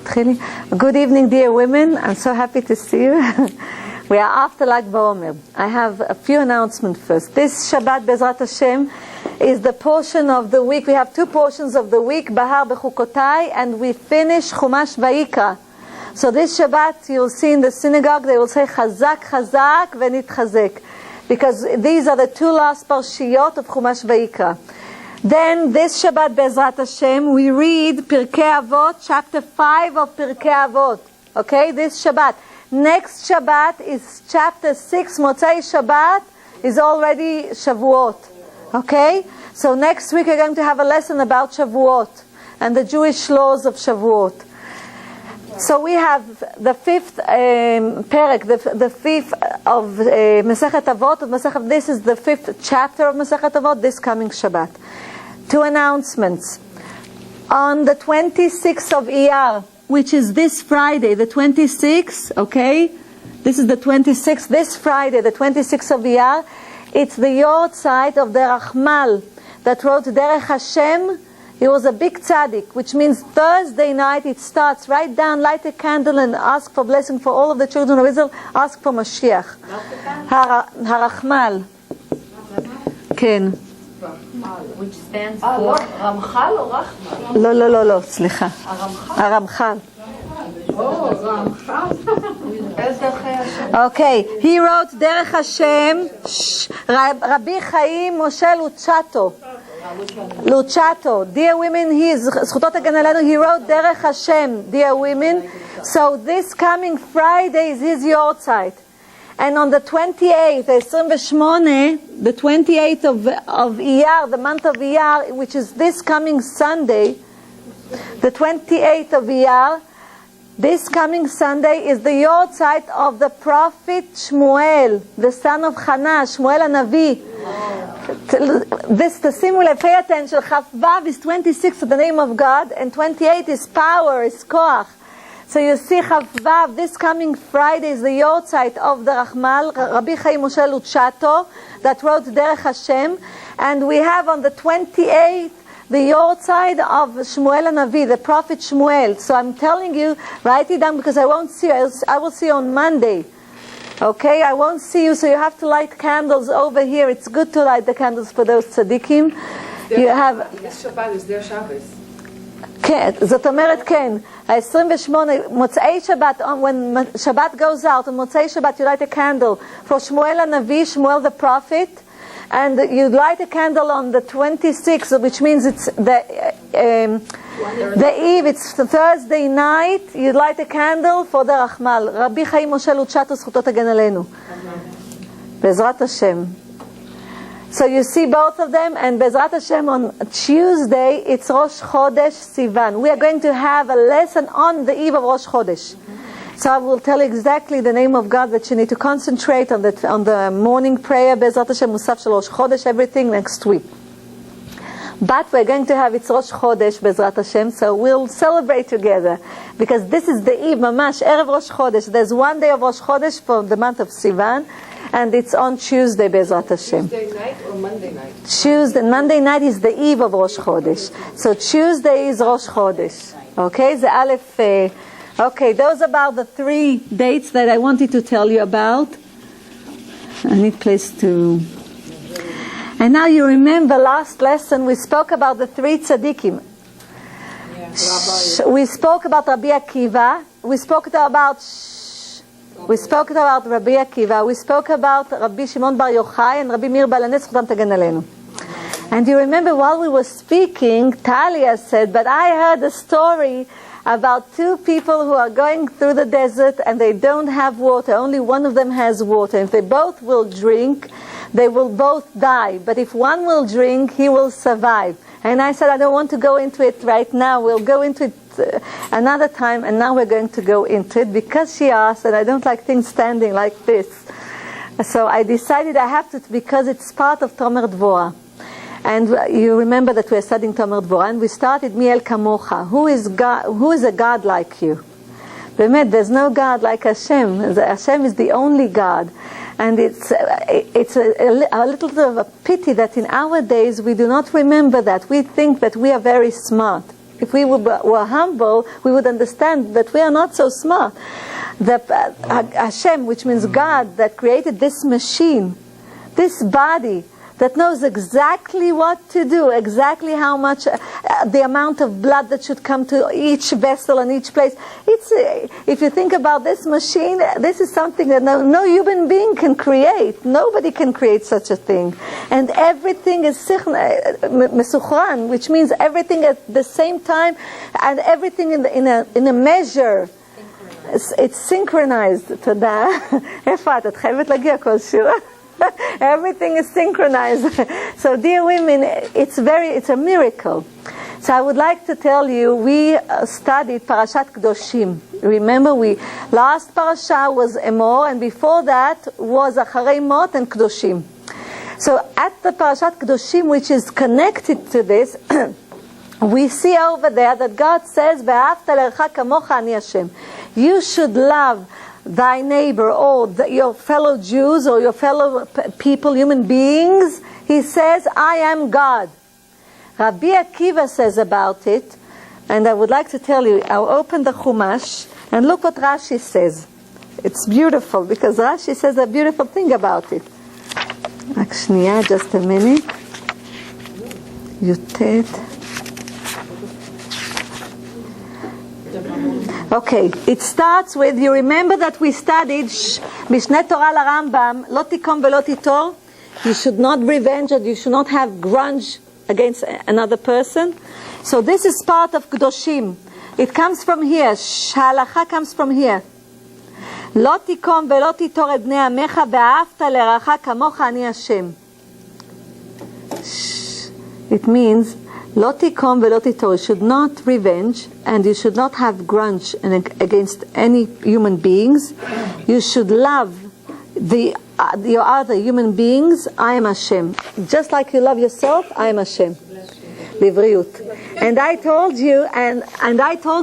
Good evening, dear women. I'm so happy to see you. We are after Lag BaOmer. I have a few announcements first. This Shabbat, Bezrat Hashem, is the portion of the week. We have two portions of the week, Bahar Bechukotai, and we finish Chumash Vayikra. So this Shabbat, you'll see in the synagogue, they will say Chazak, Chazak, Venitchazek, because these are the two last parshiyot of Chumash Vayikra. Then this Shabbat, Bezrat Hashem, we read Pirkei Avot, chapter 5 of Pirkei Avot. Okay, this Shabbat. Next Shabbat is chapter 6, Motzei Shabbat is already Shavuot. Okay, so next week we're going to have a lesson about Shavuot and the Jewish laws of Shavuot. So we have the fifth perek, the fifth of Masechet Avot of Masechet. This is the fifth chapter of Masechet Avot. This coming Shabbat. Two announcements. On the 26th of Iyar, which is this Friday, the 26th. Okay, this is the 26th. This Friday, the 26th of Iyar, it's the Yortzeit of the Rachmal that wrote Derech Hashem. He was a big tzaddik, which means Thursday night it starts. Write down, light a candle, and ask for blessing for all of the children of Israel. Ask for Mashiach. Harachmal. Ken. Which stands for Ramchal or Rachmal? לא, סליחה. הרמח"ל. Okay, he wrote Derech Hashem, Rabbi Chaim Moshe Luchato. Dear women, זכותו תגן עלינו, he wrote Derech Hashem, dear women. So this coming Friday is his Yortzeit. And on the 28th, the 28th of Iyar, the month of Iyar, which is this coming Sunday, the 28th of Iyar, this coming Sunday is the Yortzeit of the prophet Shmuel, the son of Hannah, Shmuel HaNavi. This, the simule, pay attention, Chavav is 26 of the name of God, and 28 is power, is koach. So you see, Chavav, this coming Friday is the Yortzeit of the Rachmal, Rabbi Chaim Moshe Luchato, that wrote Derech Hashem. And we have on the 28th, the Yortzeit of Shmuel HaNavi, the prophet Shmuel. So I'm telling you, write it down because I won't see you. I will see you on Monday. Okay, I won't see you, so you have to light candles over here. It's good to light the candles for those tzaddikim. You have... This Shabbat is their Shabbos. כן, זאת אומרת כן, ה-28, מוצאי שבת, when Shabbat goes out, on מוצאי שבת you light a candle for Shmuel HaNavi, Shmuel the prophet, and you light a candle on the 26th, which means it's the eve, it's the Thursday night, you light a candle for the Rachmal. Rabbi Chaim Moshe Luchato, זכותו תגן עלינו. בעזרת השם. So you see both of them, and Bezrat Hashem on Tuesday, it's Rosh Chodesh Sivan. We are going to have a lesson on the eve of Rosh Chodesh. So I will tell you exactly the name of God that you need to concentrate on the morning prayer, Bezrat Hashem, Musaf Shel Rosh Chodesh, everything next week. But we're going to have it's Rosh Chodesh, Bezrat Hashem, so we'll celebrate together. Because this is the eve, Mamash, Erev Rosh Chodesh. There's one day of Rosh Chodesh for the month of Sivan. And it's on Tuesday, Bezrat Hashem. Tuesday night or Monday night? Monday night is the eve of Rosh Chodesh. So Tuesday is Rosh Chodesh. Okay, the Aleph. Okay, those are about the 3 dates that I wanted to tell you about. I need place to... And now you remember last lesson we spoke about the 3 tzaddikim. We spoke about Rabbi Akiva. We spoke about Rabbi Akiva. We spoke about Rabbi Shimon Bar Yochai and Rabbi Meir Baal Haness, זכותם תגן עלינו. And you remember while we were speaking, Talia said, but I heard a story about 2 people who are going through the desert and they don't have water. Only one of them has water. If they both will drink, they will both die. But if one will drink, he will survive. And I said, I don't want to go into it right now. We'll go into it another time, and now we're going to go into it because she asked, and I don't like things standing like this. So I decided I have to, because it's part of Tomer Devora. And you remember that we're studying Tomer Devora, and we started Mi El Kamocha. Who is God? Who is a God like you? באמת, there's no God like Hashem. Hashem is the only God. And it's a little bit of a pity that in our days we do not remember that. We think that we are very smart. If we were humble, we would understand that we are not so smart. That Hashem, which means God, that created this machine, this body, that knows exactly what to do, exactly how much, the amount of blood that should come to each vessel and each place. If you think about this machine, this is something that no human being can create. Nobody can create such a thing. And everything is mesuchran, which means everything at the same time, and everything in a measure. It's synchronized. תודה. איפה את? את חייבת להגיע כל שיעור. Everything is synchronized. So dear women, it's a miracle. So I would like to tell you, we studied Parashat Kedoshim. Remember, last parasha was Emor, and before that was Acharei Mot and Kedoshim. So at the Parashat Kedoshim, which is connected to this, we see over there that God says, "Ve'ahavta lerecha kamocha ani Hashem." You should love thy neighbor, or your fellow Jews, or your fellow people, human beings. He says, I am God. Rabbi Akiva says about it, and I would like to tell you, I'll open the Chumash, and look what Rashi says. It's beautiful, because Rashi says a beautiful thing about it. Just a minute. Yutet. Okay, it starts with, you remember that we studied Mishneh Torah LaRambam, Lo tikom velo titor. You should not revenge, and you should not have grudge against another person. So this is part of Kedoshim. It comes from here. Halacha comes from here. Lo tikom velo titor et bnei amecha ve'ahavta lerecha kamocha ani Hashem. It means Lo tikom velo titor. You should not revenge, and you should not have grudge against any human beings. You should love your other human beings. I am Hashem. Just like you love yourself, I am Hashem. Livriyut. And I told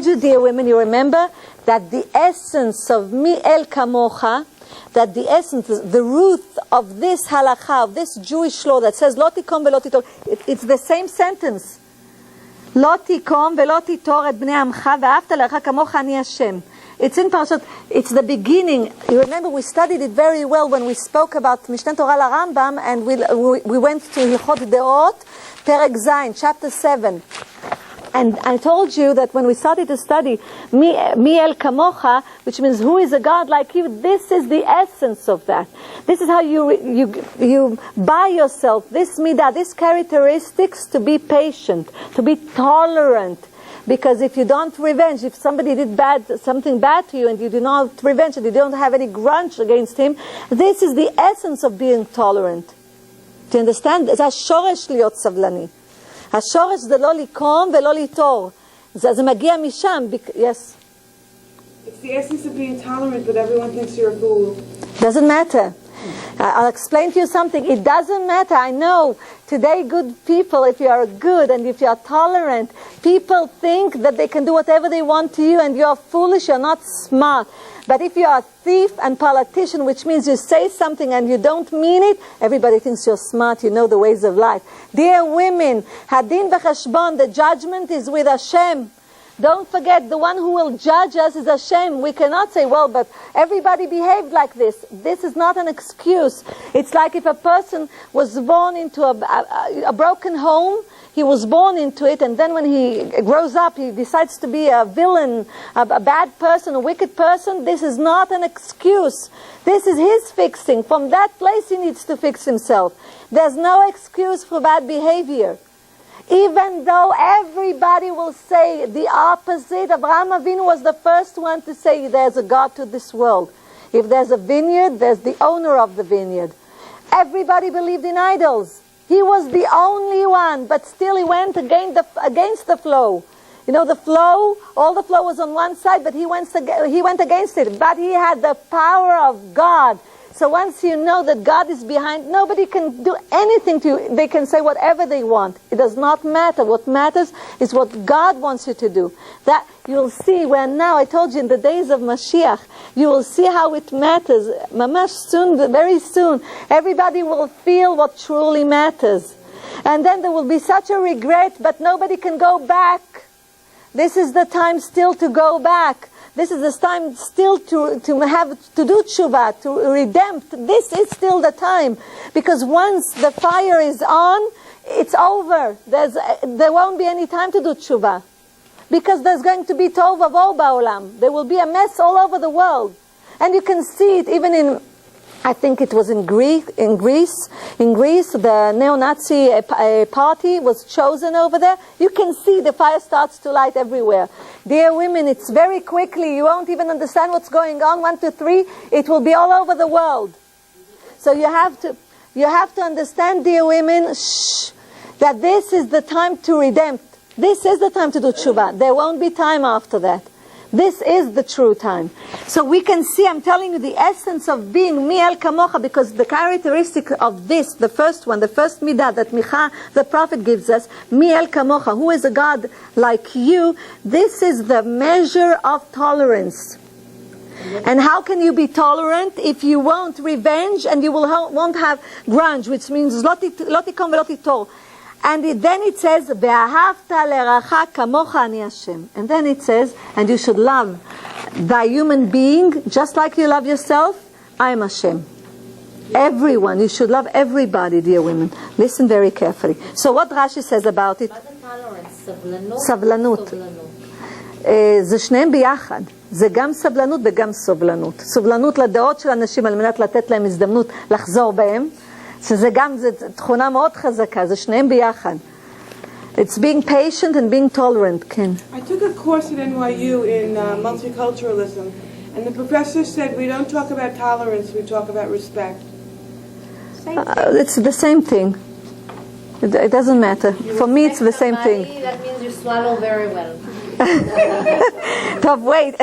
you, dear women, you remember that the essence of mi el kamocha, that the essence, the root of this halacha, of this Jewish law that says Lo tikom velo titor, it's the same sentence. Lo tikom velo titor et bnei amcha ve'ahavta lerecha kamocha ani Hashem. It's in Parashat, it's the beginning. You remember we studied it very well when we spoke about Mishneh Torah LaRambam, and we went to Hilchot Deot, Perek Zayin, chapter 7. And I told you that when we started to study Mi El Kamocha, which means who is a God like you, this is the essence of that. This is how you buy yourself this midah, these characteristics, to be patient, to be tolerant. Because if you don't revenge, if somebody did something bad to you, and you do not revenge, and you don't have any grudge against him, this is the essence of being tolerant. Do you understand? זה השורש להיות סבלני. השורש זה לא לקום ולא ליטור. זה מגיע משם. Yes. It's the essence of being tolerant, but everyone thinks you're a fool. Doesn't matter. I'll explain to you something. It doesn't matter. I know today good people, if you are good and if you are tolerant, people think that they can do whatever they want to you, and you are foolish, you're not smart. But if you are a thief and politician, which means you say something and you don't mean it, everybody thinks you're smart, you know the ways of life. Dear women, Hadin v'cheshbon, the judgment is with Hashem. Don't forget, the one who will judge us is Hashem. We cannot say, well, but everybody behaved like this. This is not an excuse. It's like if a person was born into a broken home, he was born into it, and then when he grows up, he decides to be a villain, a bad person, a wicked person. This is not an excuse. This is his fixing. From that place he needs to fix himself. There's no excuse for bad behavior. Even though everybody will say the opposite, Abraham Avinu was the first one to say there's a God to this world. If there's a vineyard, there's the owner of the vineyard. Everybody believed in idols. He was the only one, but still he went against the flow. You know, the flow, all the flow was on one side, but he went against it. But he had the power of God. So once you know that God is behind, nobody can do anything to you. They can say whatever they want. It does not matter. What matters is what God wants you to do. That you'll see where now, I told you in the days of Mashiach, you will see how it matters. Mamash soon, very soon, everybody will feel what truly matters. And then there will be such a regret, but nobody can go back. This is the time still to go back. This is the time still to do tshuva, to redempt. This is still the time. Because once the fire is on, it's over. There won't be any time to do tshuva. Because there's going to be tov vavohu ba'olam. There will be a mess all over the world. And you can see it even in, I think it was in Greece, the neo-Nazi party was chosen over there. You can see the fire starts to light everywhere. Dear women, it's very quickly. You won't even understand what's going on. 1, 2, 3. It will be all over the world. So you have to understand, dear women, that this is the time to redempt. This is the time to do tshuva. There won't be time after that. This is the true time. So we can see, I'm telling you, the essence of being mi'el kamocha, because the characteristic of this, the first one, the first midah that Micha, the prophet, gives us, mi'el kamocha, who is a God like you, this is the measure of tolerance. And how can you be tolerant if you won't revenge and you won't have grudge, which means lo tikom velo titor. And then it says, "Ve'ahavta le'racha kamocha ani Hashem." And then it says, and you should love thy human being just like you love yourself. I am Hashem. Everyone, you should love everybody, dear women. Listen very carefully. So what Rashi says about it? סבלנות. זה שניהם ביחד. זה גם סבלנות וגם סובלנות. סובלנות לדעות של אנשים על מנת לתת להם הזדמנות לחזור בהם. שזה גם, זה תכונה מאוד חזקה, זה שניהם ביחד. It's being patient and being tolerant, כן. I took a course at NYU in multiculturalism, and the professor said we don't talk about tolerance, we talk about respect. It's the same thing. It doesn't matter. For me, it's the same thing. That means you swallow very well. Top, wait.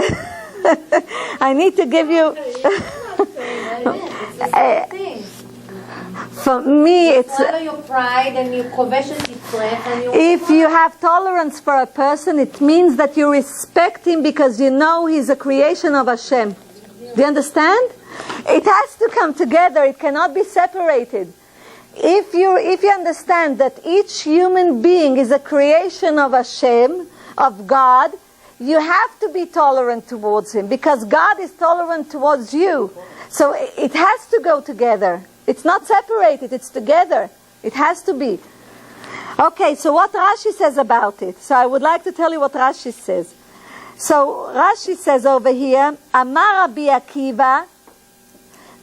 I need to give you... It's the same thing. For me, it's... Swallow your pride and you kovesh et yitzrech and you... If you have tolerance for a person, it means that you respect him because you know he's a creation of Hashem. Do you understand? It has to come together. It cannot be separated. If you understand that each human being is a creation of Hashem, of God, you have to be tolerant towards him because God is tolerant towards you. So it has to go together. It's not separated, it's together. It has to be. Okay, so what Rashi says about it. So I would like to tell you what Rashi says. So Rashi says over here, Amar Rabbi Akiva,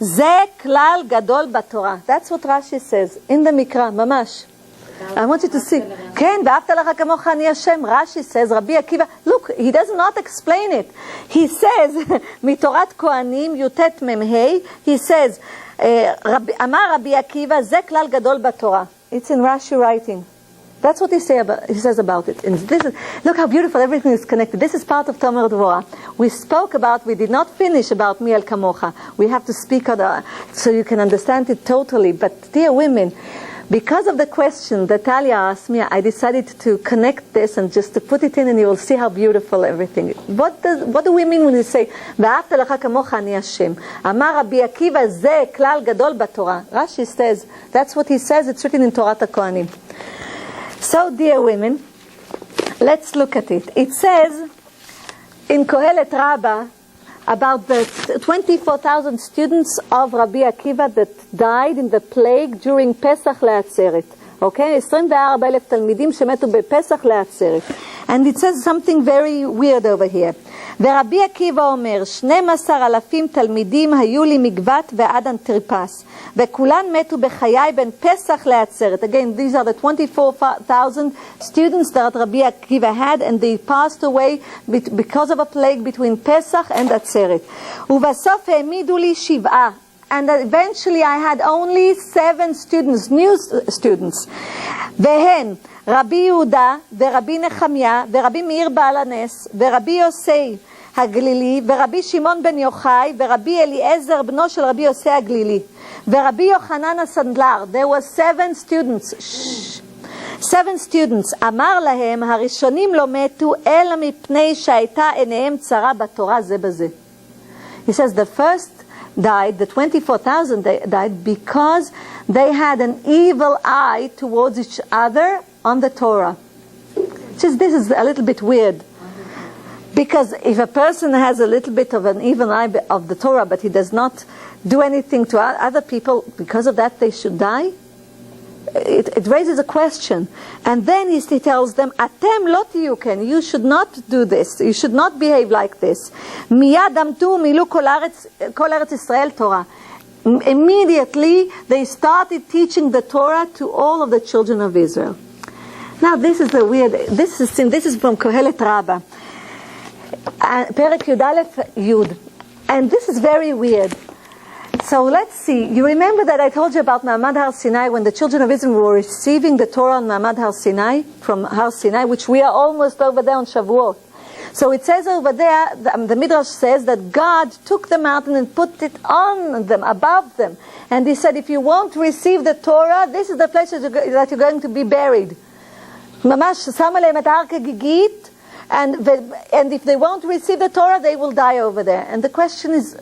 Ze klal gadol b'Torah. That's what Rashi says in the Mikra, mamash. I want you to see. Ken, ואהבת לך כמוך אני השם. Rashi says, Rabbi Akiva, look, he does not explain it. He says, מתורת כהנים, י"ט מ"ה, he says, אמר רבי עקיבא, זה כלל גדול בתורה. It's in Rashi writing. That's what he says about it. And this is, look how beautiful everything is connected. This is part of Tomer Devora. We did not finish about mi'el kamocha. We have to speak so you can understand it totally. But dear women, because of the question that Talia asked me, I decided to connect this and just to put it in, and you will see how beautiful everything is. What do we mean when we say, ואהבת לך כמוך אני השם? אמר רבי עקיבא, זה כלל גדול בתורה. Rashi says, that's what he says, it's written in Torat HaKohanim. So, dear women, let's look at it. It says in Kohelet Rabbah about the 24,000 students of Rabbi Akiva that died in the plague during Pesach לעצרת. Okay? 24,000 תלמידים שמתו בפסח לעצרת. And it says something very weird over here. ורבי עקיבא אומר, 12,000 תלמידים היו לי מגבת ועד אנטריפס, וכולן מתו בחיי בין פסח לעצרת. Again, these are the 24,000 students that Rabbi Akiva had, and they passed away because of a plague between Pesach and עצרת. ובסוף העמידו לי 7. And eventually I had only 7 students, new students. והן רבי יהודה ורבי נחמיה ורבי מאיר בעל הנס ורבי יוסי הגלילי ורבי שמעון בן יוחאי ורבי אליעזר בנו של רבי יוסי הגלילי ורבי יוחנן הסנדלר. There were 7 students. 7 students. אמר להם, הראשונים לא מתו אלא מפני שהייתה עיניהם צרה בתורה זה בזה. He says the first died, the 24,000 died because they had an evil eye towards each other on the Torah. Just this is a little bit weird. Because if a person has a little bit of an evil eye of the Torah, but he does not do anything to other people, because of that they should die? It raises a question. And then he tells them, Atem lo tiyuken, you should not do this. You should not behave like this. Miyad amtu milu kol Eretz Israel Torah. Immediately they started teaching the Torah to all of the children of Israel. Now this is the weird, this is from Kohelet Rabbah. Perek Yud Aleph Yud. And this is very weird. So let's see. You remember that I told you about Ma'amad Har Sinai, when the children of Israel were receiving the Torah on Ma'amad Har Sinai, from Har Sinai, which we are almost over there on Shavuot. So it says over there, the Midrash says that God took the mountain and put it on them, above them. And he said, if you won't receive the Torah, this is the place that you're going to be buried. Mamash Samalem et Har Kegigit. And if they won't receive the Torah, they will die over there. And the question is,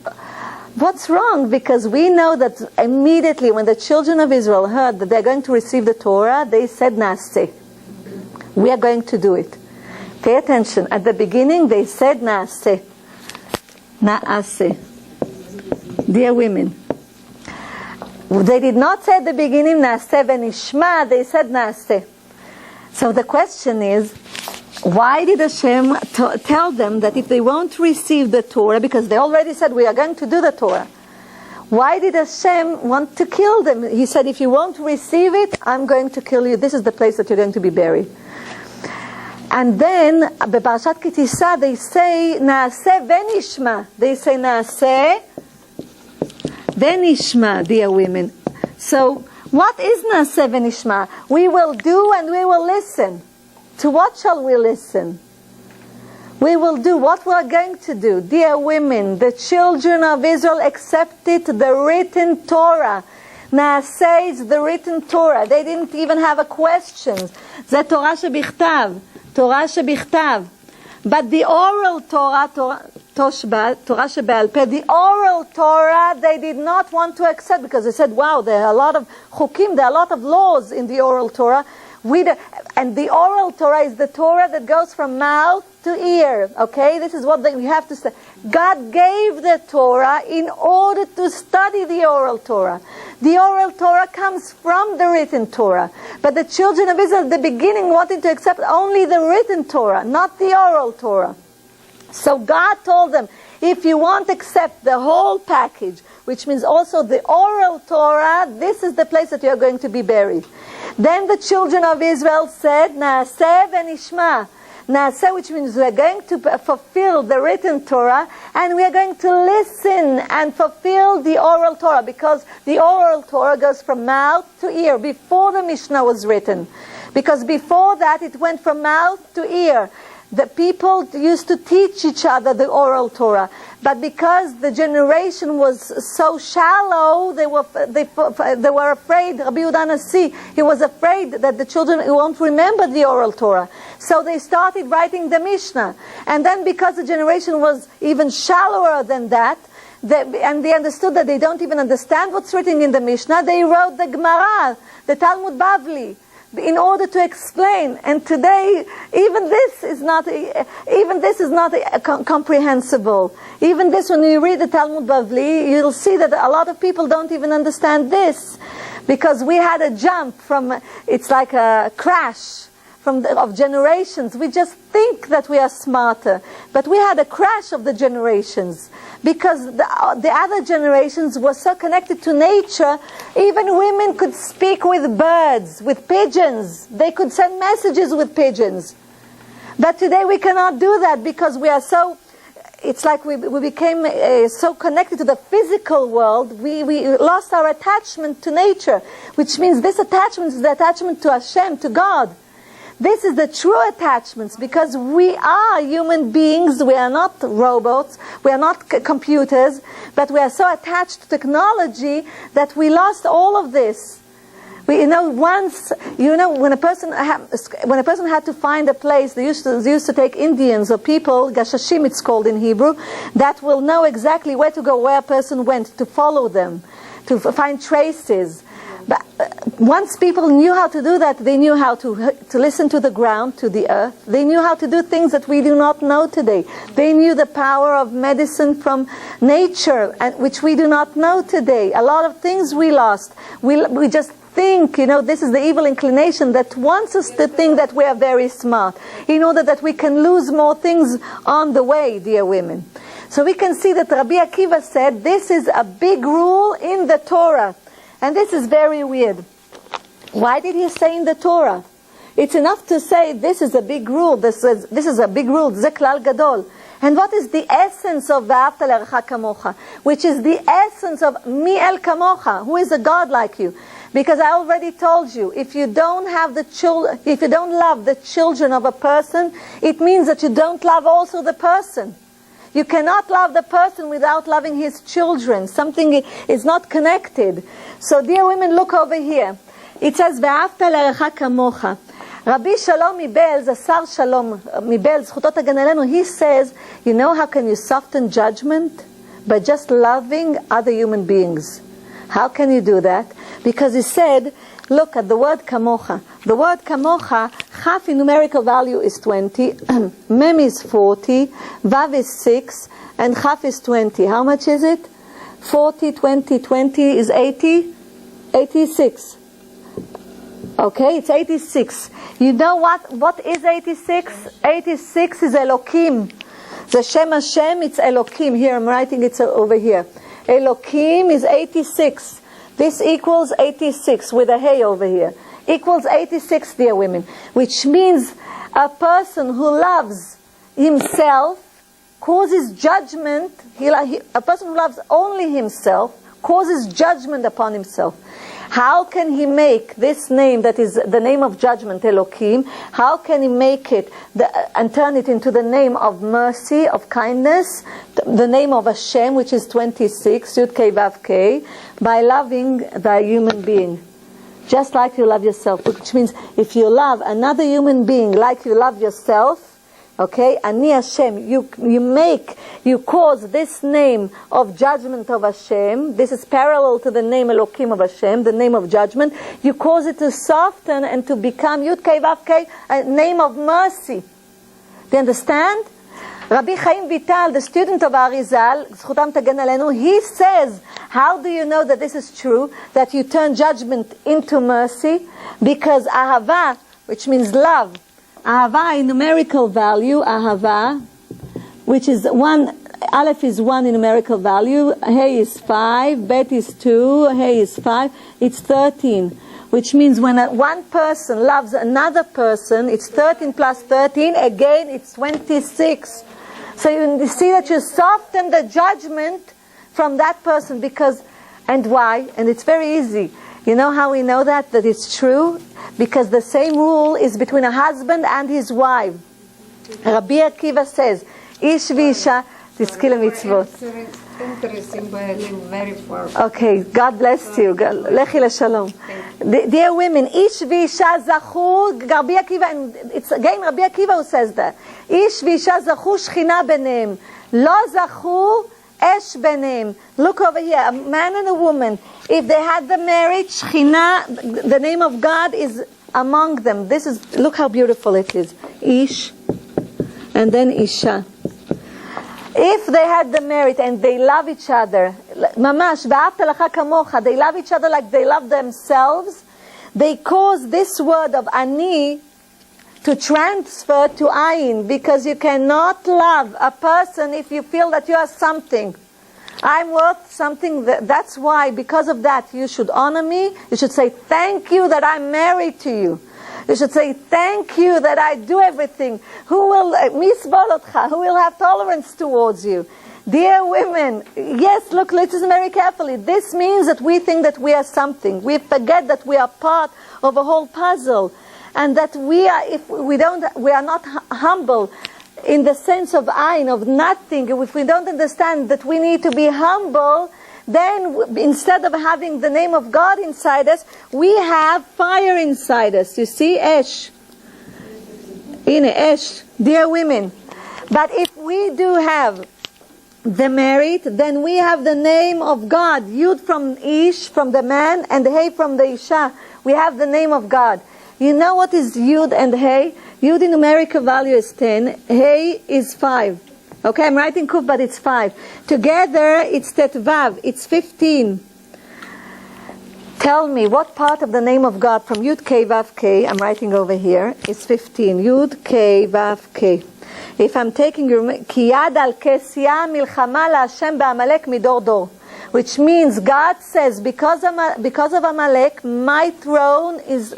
what's wrong? Because we know that immediately when the children of Israel heard that they're going to receive the Torah, they said, Naaseh. We are going to do it. Pay attention. At the beginning, they said, Naaseh. Naaseh. Dear women. They did not say at the beginning, Naaseh v'nishma. They said, Naaseh. So the question is, why did Hashem tell them that if they won't receive the Torah, because they already said we are going to do the Torah, why did Hashem want to kill them? He said, if you won't receive it, I'm going to kill you. This is the place that you're going to be buried. And then, Beparashat Kitisa, they say, Naaseh v'nishma. They say, Naaseh v'nishma, dear women. So, what is Naaseh v'nishma? We will do and we will listen. To what shall we listen? We will do what we are going to do. Dear women, the children of Israel accepted the written Torah. Naaseh is the written Torah. They didn't even have a question. Zeh Torah shebichtav. Torah shebichtav. But the oral Torah, Torah shebe'al peh, the oral Torah, they did not want to accept, because they said, wow, there are a lot of chukim, there are a lot of laws in the oral Torah. And the oral Torah is the Torah that goes from mouth to ear. Okay, this is what we have to say. God gave the Torah in order to study the oral Torah. The oral Torah comes from the written Torah. But the children of Israel at the beginning wanted to accept only the written Torah, not the oral Torah. So God told them, if you won't accept the whole package, which means also the oral Torah, this is the place that you are going to be buried. Then the children of Israel said, Naaseh v'nishma. Naaseh, which means we are going to fulfill the written Torah, and we are going to listen and fulfill the oral Torah, because the oral Torah goes from mouth to ear, before the Mishnah was written. Because before that, it went from mouth to ear. The people used to teach each other the oral Torah. But because the generation was so shallow, they were afraid. Rabbi Odani Elyashiv, he was afraid that the children won't remember the oral Torah. So they started writing the Mishnah. And then because the generation was even shallower than that, and they understood that they don't even understand what's written in the Mishnah, they wrote the Gemara, the Talmud Bavli, in order to explain. And today, even this is not comprehensible. Even this, when you read the Talmud Bavli, you'll see that a lot of people don't even understand this, because we had a jump from, it's like a crash of generations. We just think that we are smarter, but we had a crash of the generations, because the other generations were so connected to nature. Even women could speak with birds, with pigeons. They could send messages with pigeons. But today we cannot do that, because we are so, it's like we became so connected to the physical world, we lost our attachment to nature, which means this attachment is the attachment to Hashem, to God. This is the true attachments, because we are human beings. We are not robots. We are not computers. But we are so attached to technology that we lost all of this. When a person had to find a place, they used to take Indians or people, Gashashim it's called in Hebrew, that will know exactly where to go, where a person went, to follow them, to find traces. But once people knew how to do that, they knew how to listen to the ground, to the earth. They knew how to do things that we do not know today. They knew the power of medicine from nature, which we do not know today. A lot of things we lost. We just think, this is the evil inclination that wants us to think that we are very smart, in order that we can lose more things on the way, dear women. So we can see that Rabbi Akiva said, this is a big rule in the Torah. And this is very weird. Why did he say in the Torah? It's enough to say this is a big rule. This is a big rule. Ze klal gadol. And what is the essence of V'ahavta l'recha kamocha? Which is the essence of mi el kamocha. Who is a God like you? Because I already told you, if you don't love the children of a person, it means that you don't love also the person. You cannot love the person without loving his children. Something is not connected. So dear women, look over here. It says, V'ahavta l'recha kamocha. Rabbi Shalom Mibel, Asar Shalom Mibel, Zchutot Hagan Aleinu, he says, how can you soften judgment? By just loving other human beings. How can you do that? Because he said, look at the word kamocha. The word kamocha, chaf in numerical value is 20, mem is 40, vav is 6, and chaf is 20. How much is it? 40, 20, 20 is 80, 86. Okay, it's 86. You know what is 86? 86 is Elokim. The Shem Hashem, it's Elokim. Here, I'm writing it over here. Elokim is 86. This equals 86 with a hey over here. Equals 86, dear women. Which means a person who loves himself causes judgment. A person who loves only himself causes judgment upon himself. How can he make this name that is the name of judgment, Elokim, how can he make it and turn it into the name of mercy, of kindness, the name of Hashem, which is 26, Yud Kei Vav Kei, by loving the human being. Just like you love yourself, which means if you love another human being like you love yourself, okay, Ani Hashem, you cause this name of judgment of Hashem. This is parallel to the name Elokim of Hashem, the name of judgment. You cause it to soften and to become Yud Kei Vav Kei, a name of mercy. Do you understand? Rabbi Chaim Vital, the student of Arizal, Zchutam Tagan Aleinu, he says, how do you know that this is true? That you turn judgment into mercy? Because Ahava, which means love, Ahava in numerical value, Ahava, which is 1, Aleph is 1 in numerical value, Hey is 5, Bet is 2, Hey is 5, it's 13. Which means when one person loves another person, it's 13 plus 13, again it's 26. So you see that you soften the judgment from that person because, and why? And it's very easy. You know how we know that it's true? Because the same rule is between a husband and his wife. Rabbi Akiva says, Ish v'isha tizki lemitzvot. Interesting, but I live very far. Okay, God bless you. Lechi l'shalom. Dear women, Ish v'isha zachu, Rabbi Akiva, and it's again Rabbi Akiva who says that. Ish v'isha zachu shchina b'neim. Lo zachu esh b'neim. Look over here, a man and a woman. If they had the marriage, Shechina, the name of God is among them. Look how beautiful it is. Ish, and then Isha. If they had the merit and they love each other, Mamash, V'ahavta l'recha kamocha, they love each other like they love themselves, they cause this word of Ani to transfer to Ayin, because you cannot love a person if you feel that you are something. I'm worth something. That's why, because of that, you should honor me. You should say, thank you that I'm married to you. You should say, thank you that I do everything. Who will have tolerance towards you? Dear women, yes, look, listen very carefully. This means that we think that we are something. We forget that we are part of a whole puzzle. And that we are not humble in the sense of ayin, of nothing. If we don't understand that we need to be humble, then instead of having the name of God inside us, we have fire inside us. You see, Esh. Esh, dear women. But if we do have the merit, then we have the name of God. Yud from Ish, from the man, and Hey from the Isha. We have the name of God. You know what is Yud and Hey? Yud in numerical value is 10. Hey is 5. Okay, I'm writing Kuf, but it's 5. Together, it's Tetvav. It's 15. Tell me, what part of the name of God from Yud K Vav K, I'm writing over here, is 15. Yud K Vav K. If I'm taking your Ki Yad Al Kesya Milchama LaHashem BaAmalek Midor Dor, which means God says, because of Amalek, my throne is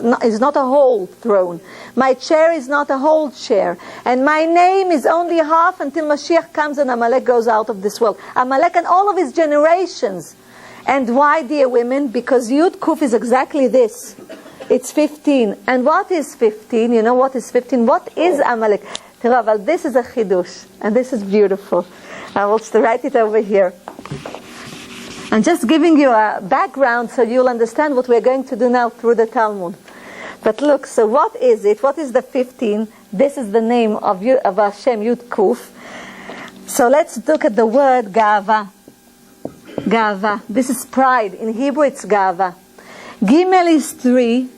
not a whole throne. My chair is not a whole chair. And my name is only half until Mashiach comes and Amalek goes out of this world. Amalek and all of his generations. And why, dear women? Because Yud Kuf is exactly this. It's 15. And what is 15? You know what is 15? What is Amalek? Well, this is a chidush. And this is beautiful. I will write it over here. I'm just giving you a background so you'll understand what we're going to do now through the Talmud. But look, so what is it? What is the 15? This is the name of Hashem, Yud Kuf. So let's look at the word Gava. Gava. This is pride. In Hebrew it's Gava. Gimel is 3.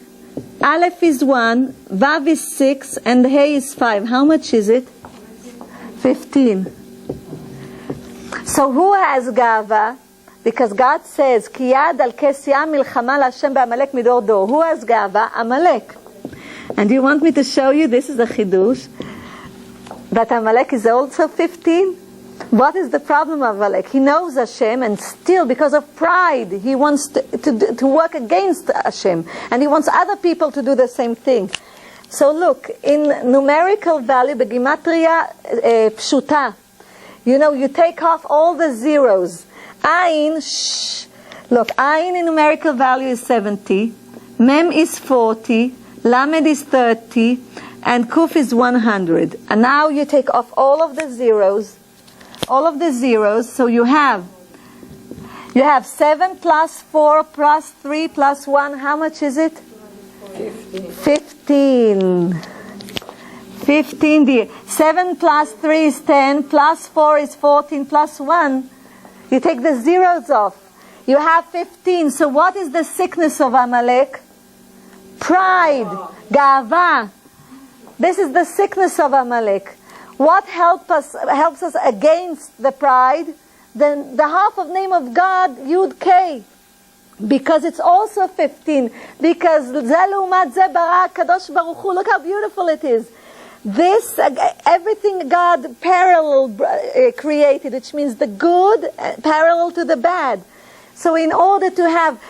Aleph is 1. Vav is 6. And Hey is 5. How much is it? 15. So who has Gava? Because God says, Ki Yad Al Kesya Milchama LaHashem BaAmalek Midor Dor. Who has Gava? Amalek. And you want me to show you, this is a chidush, that Amalek is also 15? What is the problem of Amalek? He knows Hashem, and still, because of pride, he wants to work against Hashem. And he wants other people to do the same thing. So look, in numerical value, Begimatria Pshuta, you take off all the zeros. Ayin, look, Ayin in numerical value is 70, Mem is 40, Lamed is 30, and Kuf is 100. And now you take off all of the zeros, so you have 7 plus 4 plus 3 plus 1, how much is it? 15. 15, dear. 7 plus 3 is 10, plus 4 is 14, plus 1. You take the zeros off. You have 15. So what is the sickness of Amalek? Pride. Gava. This is the sickness of Amalek. What helps us against the pride? Then the half of name of God, Yud K. Because it's also 15. Because Zelumat Zebara Kadosh Baruch Hu. Look how beautiful it is. This, everything God parallel created, which means the good parallel to the bad. So in order to have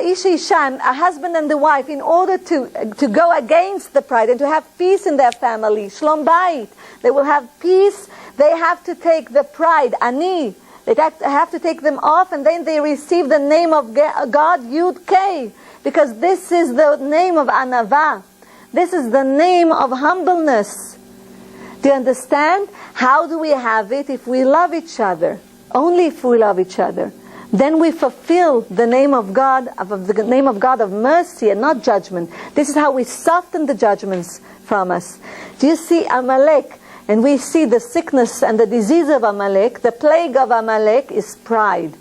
Isha, a husband and the wife, in order to go against the pride and to have peace in their family, Shlom Bayit, they will have peace, they have to take the pride, Ani, they have to take them off, and then they receive the name of God, Yud K, because this is the name of Anava. This is the name of humbleness. Do you understand? How do we have it? If we love each other. Only if we love each other. Then we fulfill the name of God, the name of God of mercy and not judgment. This is how we soften the judgments from us. Do you see Amalek? And we see the sickness and the disease of Amalek. The plague of Amalek is pride.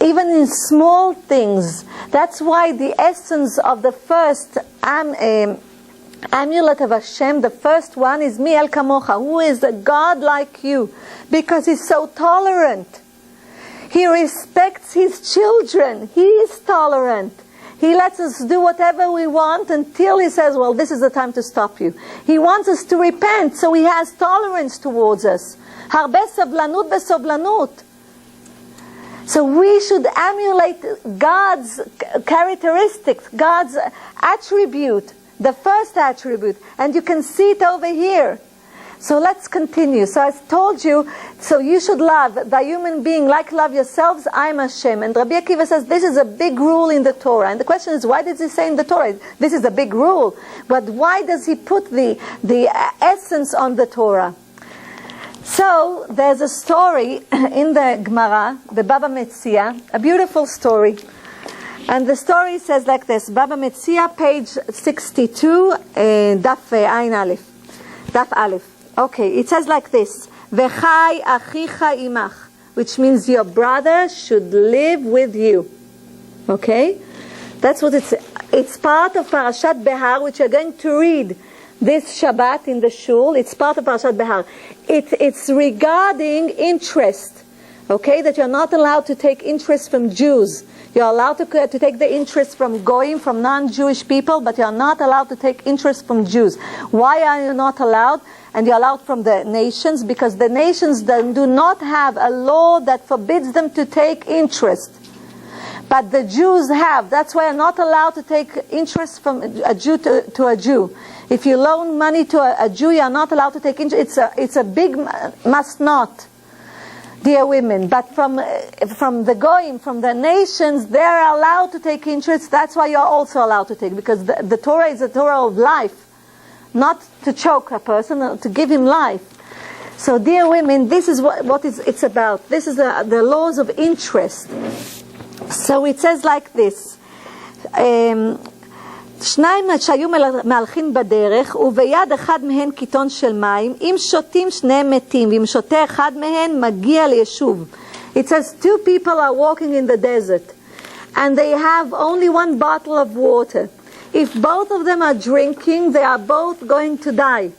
Even in small things. That's why the essence of the first amulet of Hashem, the first one is Mi El Kamocha, who is a God like you, because he's so tolerant. He respects his children. He is tolerant. He lets us do whatever we want until he says, well, this is the time to stop you. He wants us to repent, so he has tolerance towards us. Harbe sablanut besoblanut. So we should emulate God's characteristics, God's attribute, the first attribute. And you can see it over here. So let's continue. So I told you, so you should love the human being like love yourselves, I'm Hashem. And Rabbi Akiva says this is a big rule in the Torah. And the question is, why does he say in the Torah, this is a big rule? But why does he put the essence on the Torah? So there's a story in the Gemara, the Baba Metzia, a beautiful story. And the story says like this, Baba Metzia, page 62, Daf Ayin Aleph. Daf Aleph. Okay, it says like this. V'chai achicha imach, which means your brother should live with you. Okay? That's what it's part of Parashat Behar, which you're going to read this Shabbat in the shul. It's part of Parashat Behar. It's regarding interest. Okay? That you're not allowed to take interest from Jews. You're allowed to take the interest from Goyim, from non-Jewish people, but you're not allowed to take interest from Jews. Why are you not allowed? And you're allowed from the nations, because the nations do not have a law that forbids them to take interest. But the Jews have. That's why you're not allowed to take interest from a Jew to a Jew. If you loan money to a Jew, you're not allowed to take interest. It's a big must not. Dear women, but from the Goyim, from the nations, they're allowed to take interest. That's why you're also allowed to take, because the Torah is a Torah of life, not to choke a person, to give him life. So, dear women, this is what it's about. This is the laws of interest. So it says like this. שניים שהיו מהלכים בדרך וביד אחד מהן קיטון של מים, אם שותים שניהם מתים ואם שותה אחד מהן מגיע ליישוב. It says two people are walking in the desert and they have only one bottle of water. If both of them are drinking, they are both going to die.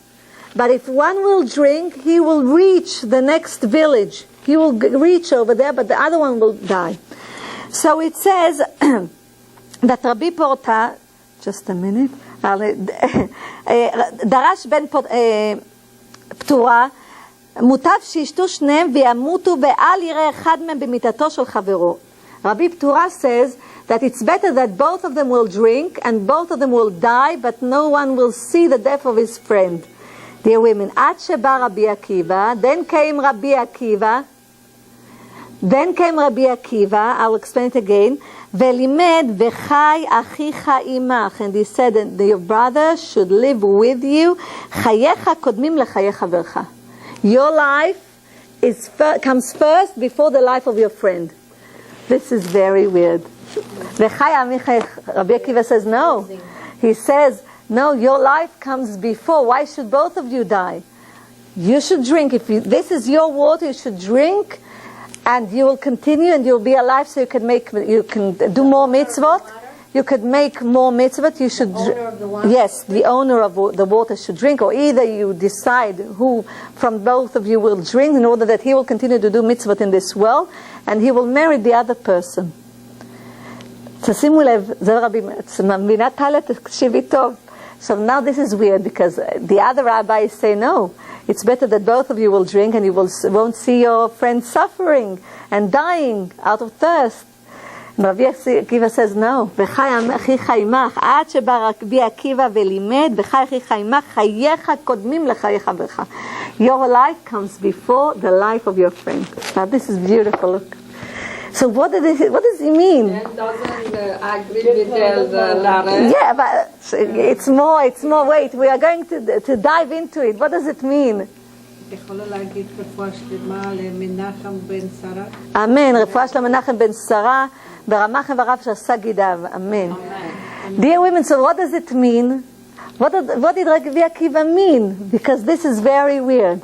But if one will drink, he will reach the next village. He will reach over there, but the other one will die. So it says that Rabbi Porta, just a minute, דרש בן פטורה, מוטב שישתו שניהם וימותו ואל יראה אחד מהם במיטתו של חברו. Rabbi Ptura says that it's better that both of them will drink and both of them will die, but no one will see the death of his friend. Dear women, עד שבא רבי עקיבא, then came Rabbi Akiva, I'll explain it again, ולימד וחי אחיך עמך, and he said that your brother should live with you, חייך קודמים לחיי חברך. Your life comes first before the life of your friend. This is very weird. וחי עמך, Rabbi Akiva says no. He says, no, your life comes before. Why should both of you die? You should drink. This is your water, you should drink, and you will continue and you'll be alive, so you can do more mitzvot. You could make more mitzvot. You should, yes, the owner of the water should drink, or either you decide who from both of you will drink in order that he will continue to do mitzvot in this world, and he will marry the other person. תשימו לב, זה רבי, מבינה טליה, תקשיבי טוב. So now this is weird, because the other rabbis say no. It's better that both of you will drink and you won't see your friend suffering and dying out of thirst. Rabbi Akiva says no. וחי אחיך עמך, עד שבא רבי עקיבא ולימד, וחי אחיך עמך, חייך קודמים לחיי חברך. Your life comes before the life of your friend. Now this is beautiful. Look. So what does he mean? And doesn't agree with the Lara. Yeah, but it's more. Wait, we are going to dive into it. What does it mean? יכולה להגיד רפואה שלמה למנחם בן שרה? אמן, רפואה שלמה למנחם בן שרה, ברמחם ורב שעשה גידיו. Amen. Dear women, so what does it mean? What did Rabbi Akiva mean? Because this is very weird.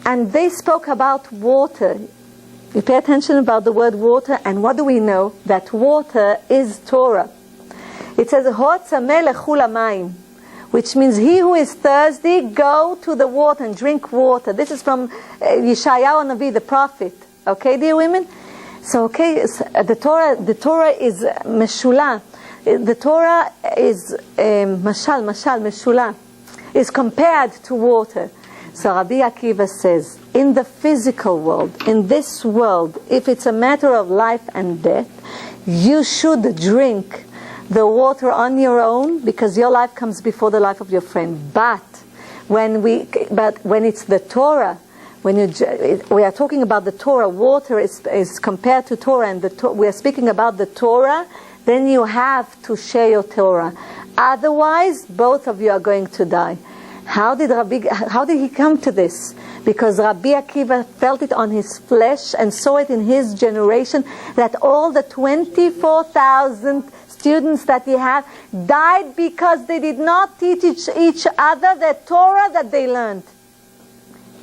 And they spoke about water. You pay attention about the word water, and what do we know? That water is Torah. It says, which means he who is thirsty, go to the water and drink water. This is from Yeshayahu Navi, the prophet. Okay, dear women? So, the Torah is Meshula. The Torah is Meshula, is compared to water. So Rabbi Akiva says, in the physical world, in this world, if it's a matter of life and death, you should drink the water on your own, because your life comes before the life of your friend. But when it's the Torah, we are talking about the Torah, water is compared to Torah, and we are speaking about the Torah, then you have to share your Torah. Otherwise, both of you are going to die. How did he come to this? Because Rabbi Akiva felt it on his flesh and saw it in his generation, that all the 24,000 students that he had died because they did not teach each other the Torah that they learned.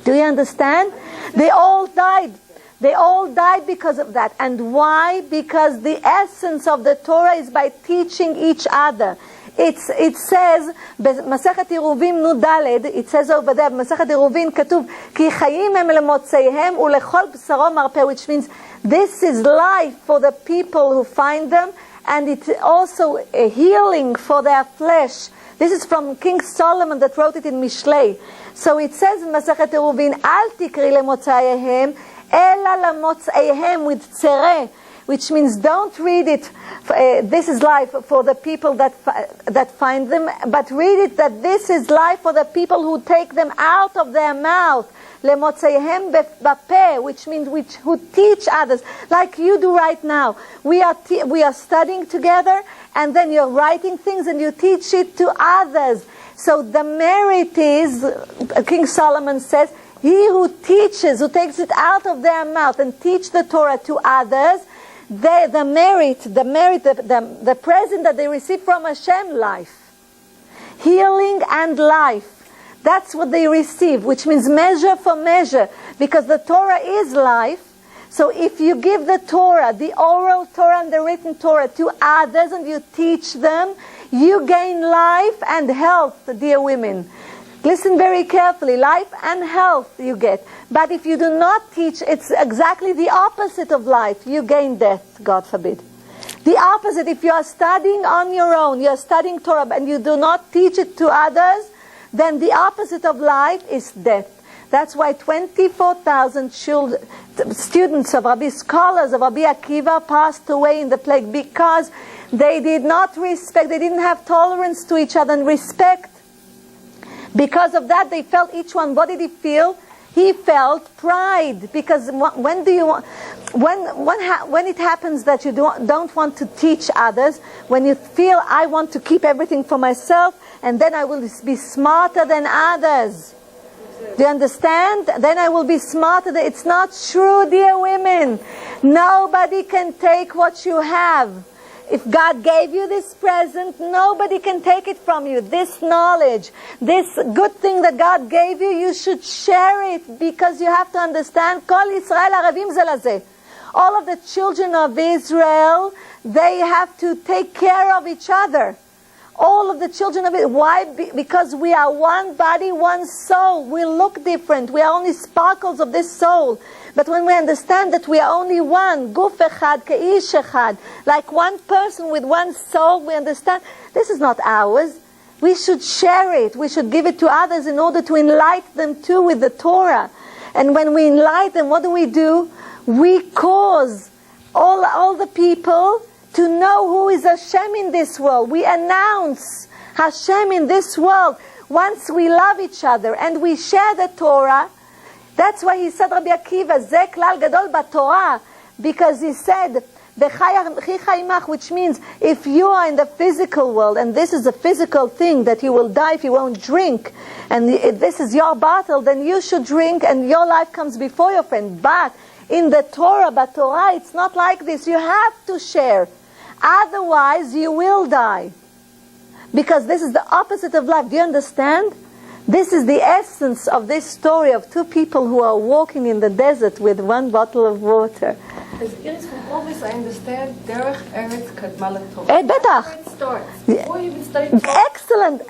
Do you understand? They all died. They all died because of that. And why? Because the essence of the Torah is by teaching each other. It says, Masechet Yeruvim Nun Daled, it says over there, Masechet Yeruvim כתוב, כי חיים הם למוצאיהם ולכל בשרו מרפא, which means this is life for the people who find them, and it's also a healing for their flesh. This is from King Solomon that wrote it in Mishlei. So it says in Masechet Yeruvim, אל תקרי למוצאיהם, אלא למוצאיהם with tzere, which means don't read it, this is life for the people that find them, but read it that this is life for the people who take them out of their mouth. למוצאיהם בפה, which means who teach others, like you do right now. We are studying together, and then you're writing things and you teach it to others. So the merit is, King Solomon says, he who teaches, who takes it out of their mouth and teach the Torah to others, the present that they receive from Hashem, life, healing and life. That's what they receive, which means measure for measure, because the Torah is life. So if you give the Torah, the oral Torah and the written Torah to others, and you teach them, you gain life and health, dear women. Listen very carefully. Life and health you get. But if you do not teach, it's exactly the opposite of life. You gain death, God forbid. The opposite, if you are studying on your own, you are studying Torah, and you do not teach it to others, then the opposite of life is death. That's why 24,000 students of Rabbi, scholars of Rabbi Akiva passed away in the plague because they did not respect, they didn't have tolerance to each other and respect. Because of that, they felt each one, what did he feel? He felt pride. Because when it happens that you don't want to teach others, when you feel, I want to keep everything for myself, and then I will be smarter than others. Do you understand? Then I will be smarter. It's not true, dear women. Nobody can take what you have. If God gave you this present, nobody can take it from you. This knowledge, this good thing that God gave you, you should share it, because you have to understand, Kol Yisrael Arevim ze lazeh. All of the children of Israel, they have to take care of each other. All of the children of Israel. Why? Because we are one body, one soul. We look different. We are only sparkles of this soul. But when we understand that we are only one, guf echad, keish echad, like one person with one soul, we understand this is not ours. We should share it. We should give it to others in order to enlighten them too with the Torah. And when we enlighten them, what do? We cause all the people to know who is Hashem in this world. We announce Hashem in this world. Once we love each other and we share the Torah, that's why he said, Rabbi Akiva, Ze klal gadol b'Torah, because he said, which means if you are in the physical world, and this is a physical thing that you will die if you won't drink, and this is your battle, then you should drink, and your life comes before your friend. But in the Torah, it's not like this. You have to share. Otherwise, you will die. Because this is the opposite of life. Do you understand? This is the essence of this story of two people who are walking in the desert with one bottle of water. As Iris, from all this, I understand Derech Eretz Kadma LaTorah. Betach. Where it starts. Before you even study Torah. Excellent.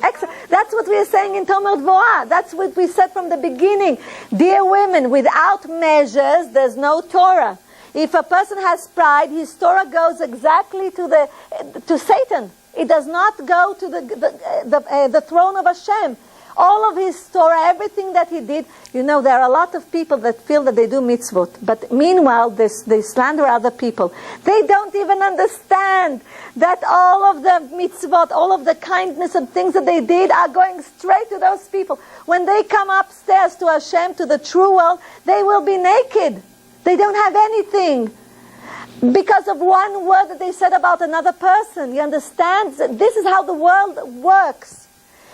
That's what we are saying in Tomer Devora. That's what we said from the beginning. Dear women, without measures, there's no Torah. If a person has pride, his Torah goes exactly to Satan. It does not go to the throne of Hashem. All of his Torah, everything that he did, there are a lot of people that feel that they do mitzvot, but meanwhile they slander other people. They don't even understand that all of the mitzvot, all of the kindness and things that they did are going straight to those people. When they come upstairs to Hashem, to the true world, they will be naked. They don't have anything because of one word that they said about another person. You understand? This is how the world works.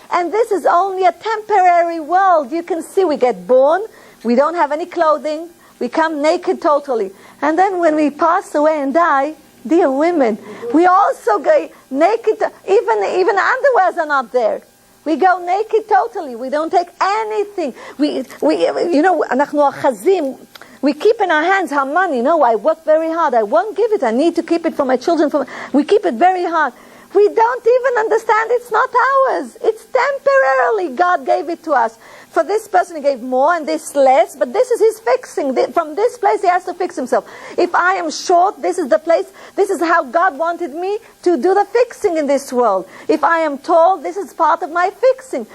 And this is only a temporary world. You can see we get born, we don't have any clothing, we come naked totally. And then when we pass away and die, dear women, we also go naked, even underwears are not there. We go naked totally. We don't take anything. We אנחנו החזים. We keep in our hands our money. No, I work very hard. I won't give it. I need to keep it for my children. We keep it very hard. We don't even understand it's not ours. It's temporarily. God gave it to us. For this person, he gave more and this less, but this is his fixing. From this place, he has to fix himself. If I am short, this is the place, this is how God wanted me to do the fixing in this world. If I am tall, this is part of my fixing.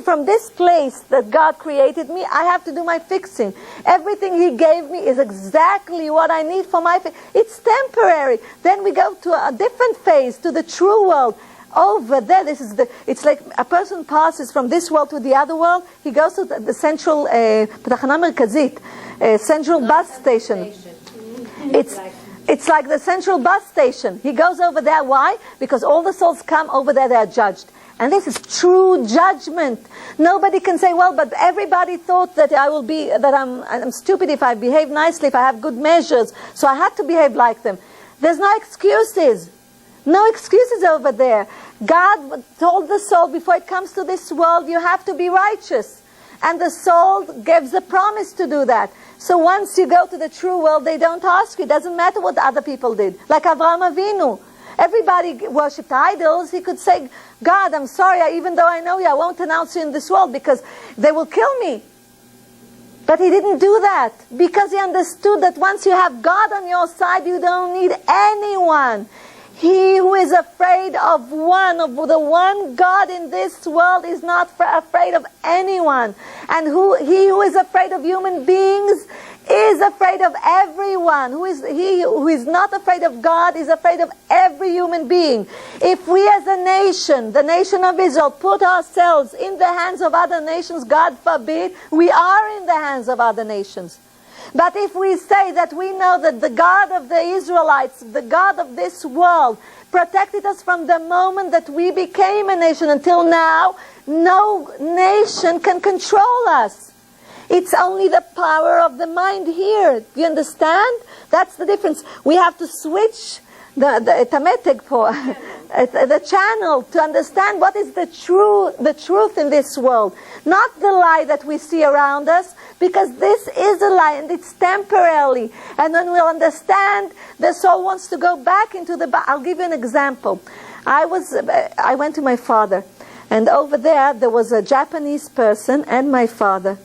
From this place that God created me, I have to do my fixing. Everything he gave me is exactly what I need for my fixing. It's temporary. Then we go to a different phase, to the true world. Over there, it's like a person passes from this world to the other world. He goes to the central בתחנה מרכזית, central bus station. It's like the central bus station. He goes over there. Why? Because all the souls come over there, they are judged. And this is true judgment. Nobody can say, well, but everybody thought that I'm stupid if I behave nicely, if I have good measures, so I had to behave like them. There's no excuses. No excuses over there. God told the soul, before it comes to this world, you have to be righteous. And the soul gives a promise to do that. So once you go to the true world, they don't ask you. It doesn't matter what other people did. Like Avraham Avinu. Everybody worshipped idols. He could say, God, I'm sorry, even though I know you, I won't announce you in this world because they will kill me. But he didn't do that because he understood that once you have God on your side, you don't need anyone. He who is afraid of the one God in this world is not afraid of anyone. And he who is afraid of human beings is afraid of everyone. He who is not afraid of God is afraid of every human being. If we as a nation, the nation of Israel, put ourselves in the hands of other nations, God forbid, we are in the hands of other nations. But if we say that we know that the God of the Israelites, the God of this world, protected us from the moment that we became a nation until now, no nation can control us. It's only the power of the mind here. Do you understand? That's the difference. We have to switch the channel to understand what is the truth in this world. Not the lie that we see around us, because this is a lie and it's temporarily. And when we'll understand, the soul wants to go back into the... I'll give you an example. I went to my father, and over there was a Japanese person and my father.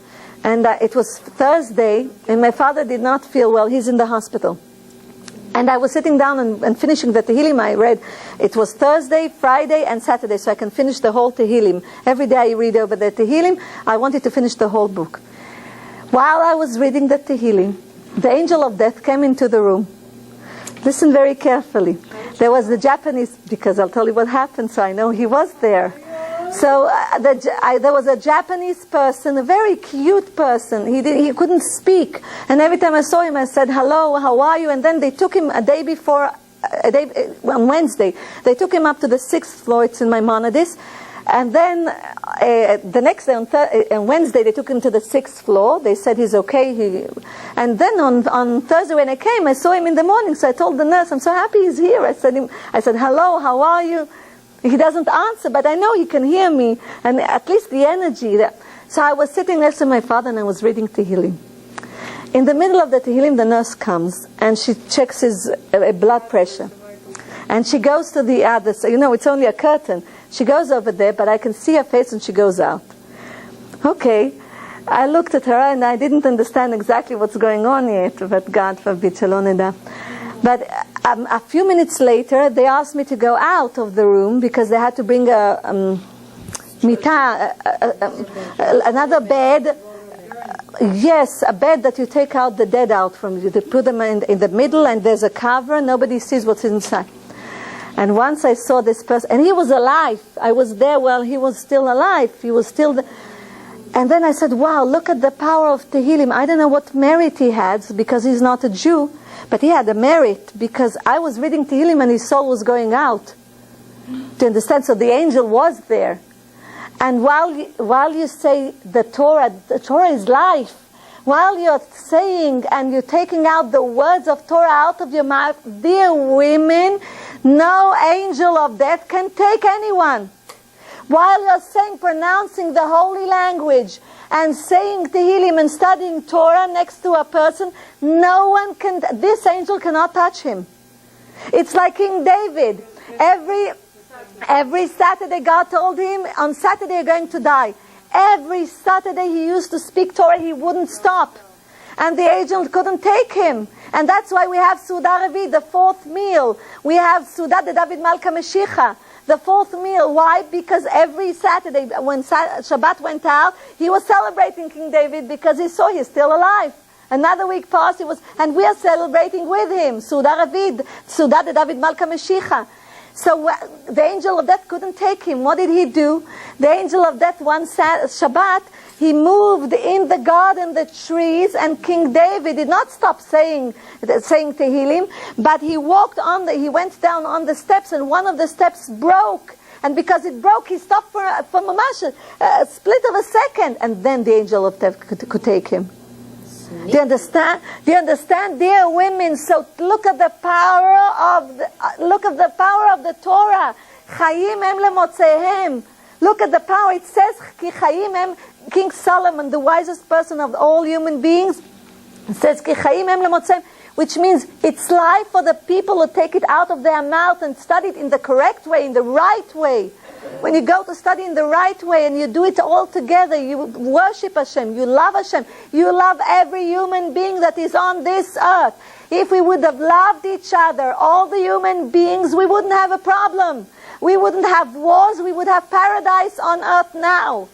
And it was Thursday, and my father did not feel well. He's in the hospital. And I was sitting down and finishing the Tehillim I read. It was Thursday, Friday, and Saturday, so I can finish the whole Tehillim. Every day I read over the Tehillim. I wanted to finish the whole book. While I was reading the Tehillim, the angel of death came into the room. Listen very carefully. There was the Japanese, because I'll tell you what happened, so I know he was there. So there was a Japanese person, a very cute person. He couldn't speak. And every time I saw him, I said, hello, how are you? And then they took him on Wednesday, they took him up to the 6th floor. It's in Maimonides. And then the next day, on Wednesday, they took him to the 6th floor. They said he's okay. And then on Thursday when I came, I saw him in the morning. So I told the nurse, I'm so happy he's here. I said, hello, how are you? He doesn't answer, but I know he can hear me, and at least the energy. So I was sitting next to my father, and I was reading Tehillim. In the middle of the Tehillim, the nurse comes, and she checks his blood pressure. And she goes to the other side. It's only a curtain. She goes over there, but I can see her face, and she goes out. Okay. I looked at her, and I didn't understand exactly what's going on yet, but God forbid, shalom neda. But a few minutes later, they asked me to go out of the room because they had to bring another bed. Yes, a bed that you take out the dead out from. You put them in the middle, and there's a cover. Nobody sees what's inside. And once I saw this person, and he was alive. I was there while he was still alive. He was still And then I said, wow, look at the power of Tehillim. I don't know what merit he had because he's not a Jew. But he had a merit because I was reading Tehillim and his soul was going out. Do you understand? So the angel was there. And while you say the Torah is life. While you're saying and you're taking out the words of Torah out of your mouth, dear women, no angel of death can take anyone. While you're saying, pronouncing the holy language and saying Tehillim and studying Torah next to a person, no one can, this angel cannot touch him. It's like King David. Every Saturday God told him, on Saturday you're going to die. Every Saturday he used to speak Torah, he wouldn't stop. And the angel couldn't take him. And that's why we have Suda Revi, the fourth meal. We have Suda de David Malka Meshicha, the fourth meal. Why? Because every Saturday, when Shabbat went out, he was celebrating King David because he saw he's still alive. Another week passed, and we are celebrating with him. Suda Revi, Suda de David Malka Meshicha. So the angel of death couldn't take him. What did he do? The angel of death one Shabbat, he moved in the garden the trees, and King David did not stop saying Tehillim, but he went down on the steps, and one of the steps broke. And because it broke, he stopped for mamash, a split of a second, and then the angel of death could take him. Do you understand? Do you understand, dear women? So look at the power of the Torah. Chayim em lemotzehem. Look at the power. It says, Ki chayim em, King Solomon, the wisest person of all human beings, it says, Ki chayim em lemotzehem, which means it's life for the people who take it out of their mouth and study it in the correct way, in the right way. When you go to study in the right way and you do it all together, you worship Hashem, you love Hashem, you love every human being that is on this earth. If we would have loved each other, all the human beings, we wouldn't have a problem. We wouldn't have wars, we would have paradise on earth now.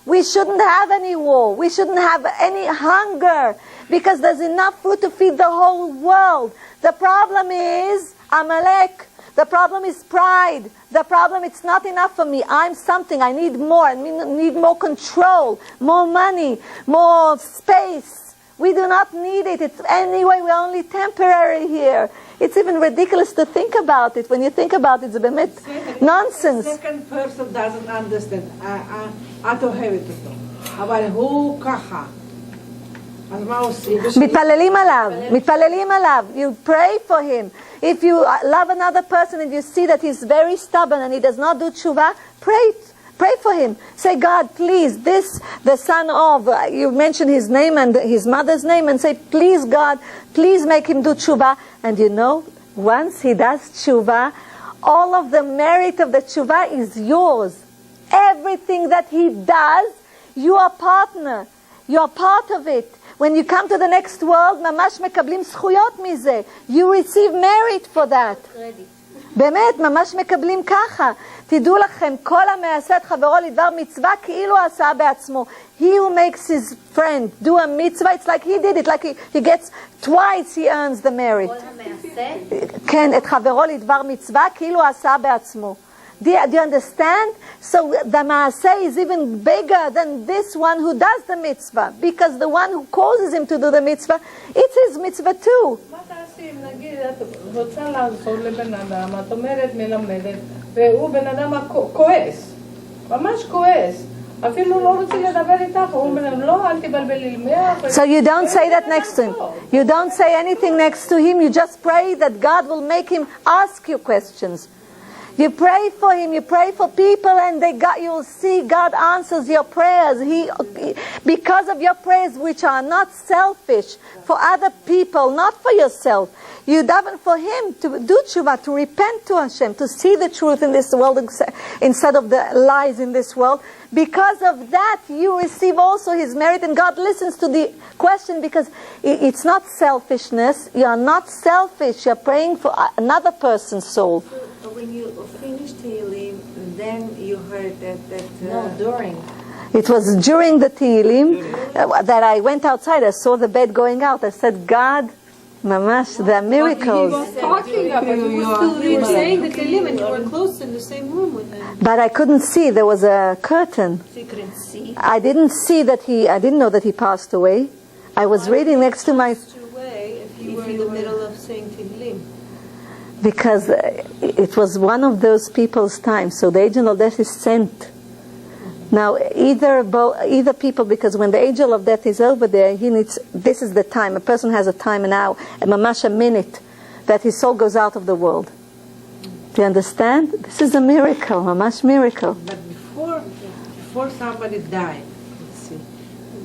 We shouldn't have any war, we shouldn't have any hunger, because there's enough food to feed the whole world. The problem is Amalek. The problem is pride. The problem, it's not enough for me. I'm something. I need more. I need more control, more money, more space. We do not need it. Anyway, we're only temporary here. It's even ridiculous to think about it. When you think about it, it's a bit nonsense. The second person doesn't understand. את אוהבת אותו. אבל הוא ככה. אז מה עושים? מתפללים עליו. You pray for him. If you love another person and you see that he's very stubborn and he does not do tshuva, pray for him. Say, God, please, the son of, you mention his name and his mother's name, and say, please, God, please make him do tshuva. And you know, once he does tshuva, all of the merit of the tshuva is yours. Everything that he does, you are partner. You are part of it. When you come to the next world, ממש מקבלים זכויות מזה. You receive merit for that. באמת, ממש מקבלים ככה. תדעו לכם, כל המעשה את חברו לדבר מצווה כאילו עשה בעצמו. He who makes his friend do a mitzvah, it's like he did it, like he gets twice he earns the merit. כל המעשה? כן, את חברו לדבר מצווה כאילו עשה בעצמו. Do you understand? So the maaseh is even bigger than this one who does the mitzvah, because the one who causes him to do the mitzvah, it's his mitzvah too. מה תעשי אם נגיד את רוצה לעזור לבן אדם, את אומרת מלמדת, והוא בן אדם כועס, ממש כועס. אפילו לא רוצה לדבר איתך, הוא אומר, לא, אל תבלבלי לי. So you don't say that next to him. You don't say anything next to him, you just pray that God will make him ask you questions. You pray for him, you pray for people, and you will see God answers your prayers. Because of your prayers, which are not selfish, for other people, not for yourself. You daven for him to do tshuva, to repent to Hashem, to see the truth in this world instead of the lies in this world. Because of that, you receive also his merit, and God listens to the question, because it's not selfishness. You are not selfish. You are praying for another person's soul. So when you finished Tehillim, then you heard that No, during. It was during the Tehillim that I went outside. I saw the bed going out. I said, God, mamash, there are miracles. He was talking about You were saying the Tehillim and you were close in the same room with him. But I couldn't see. There was a curtain. so you couldn't see. I didn't know that he passed away. I was reading next to my... Away if you were in the middle of saying Tehillim. Because it was one of those people's times. So the angel of death is sent. Now, either people, because when the angel of death is over there, this is the time. A person has a time, an hour, a mamash, a minute, that his soul goes out of the world. Do you understand? This is a miracle, mamash miracle. But before somebody died, let's see,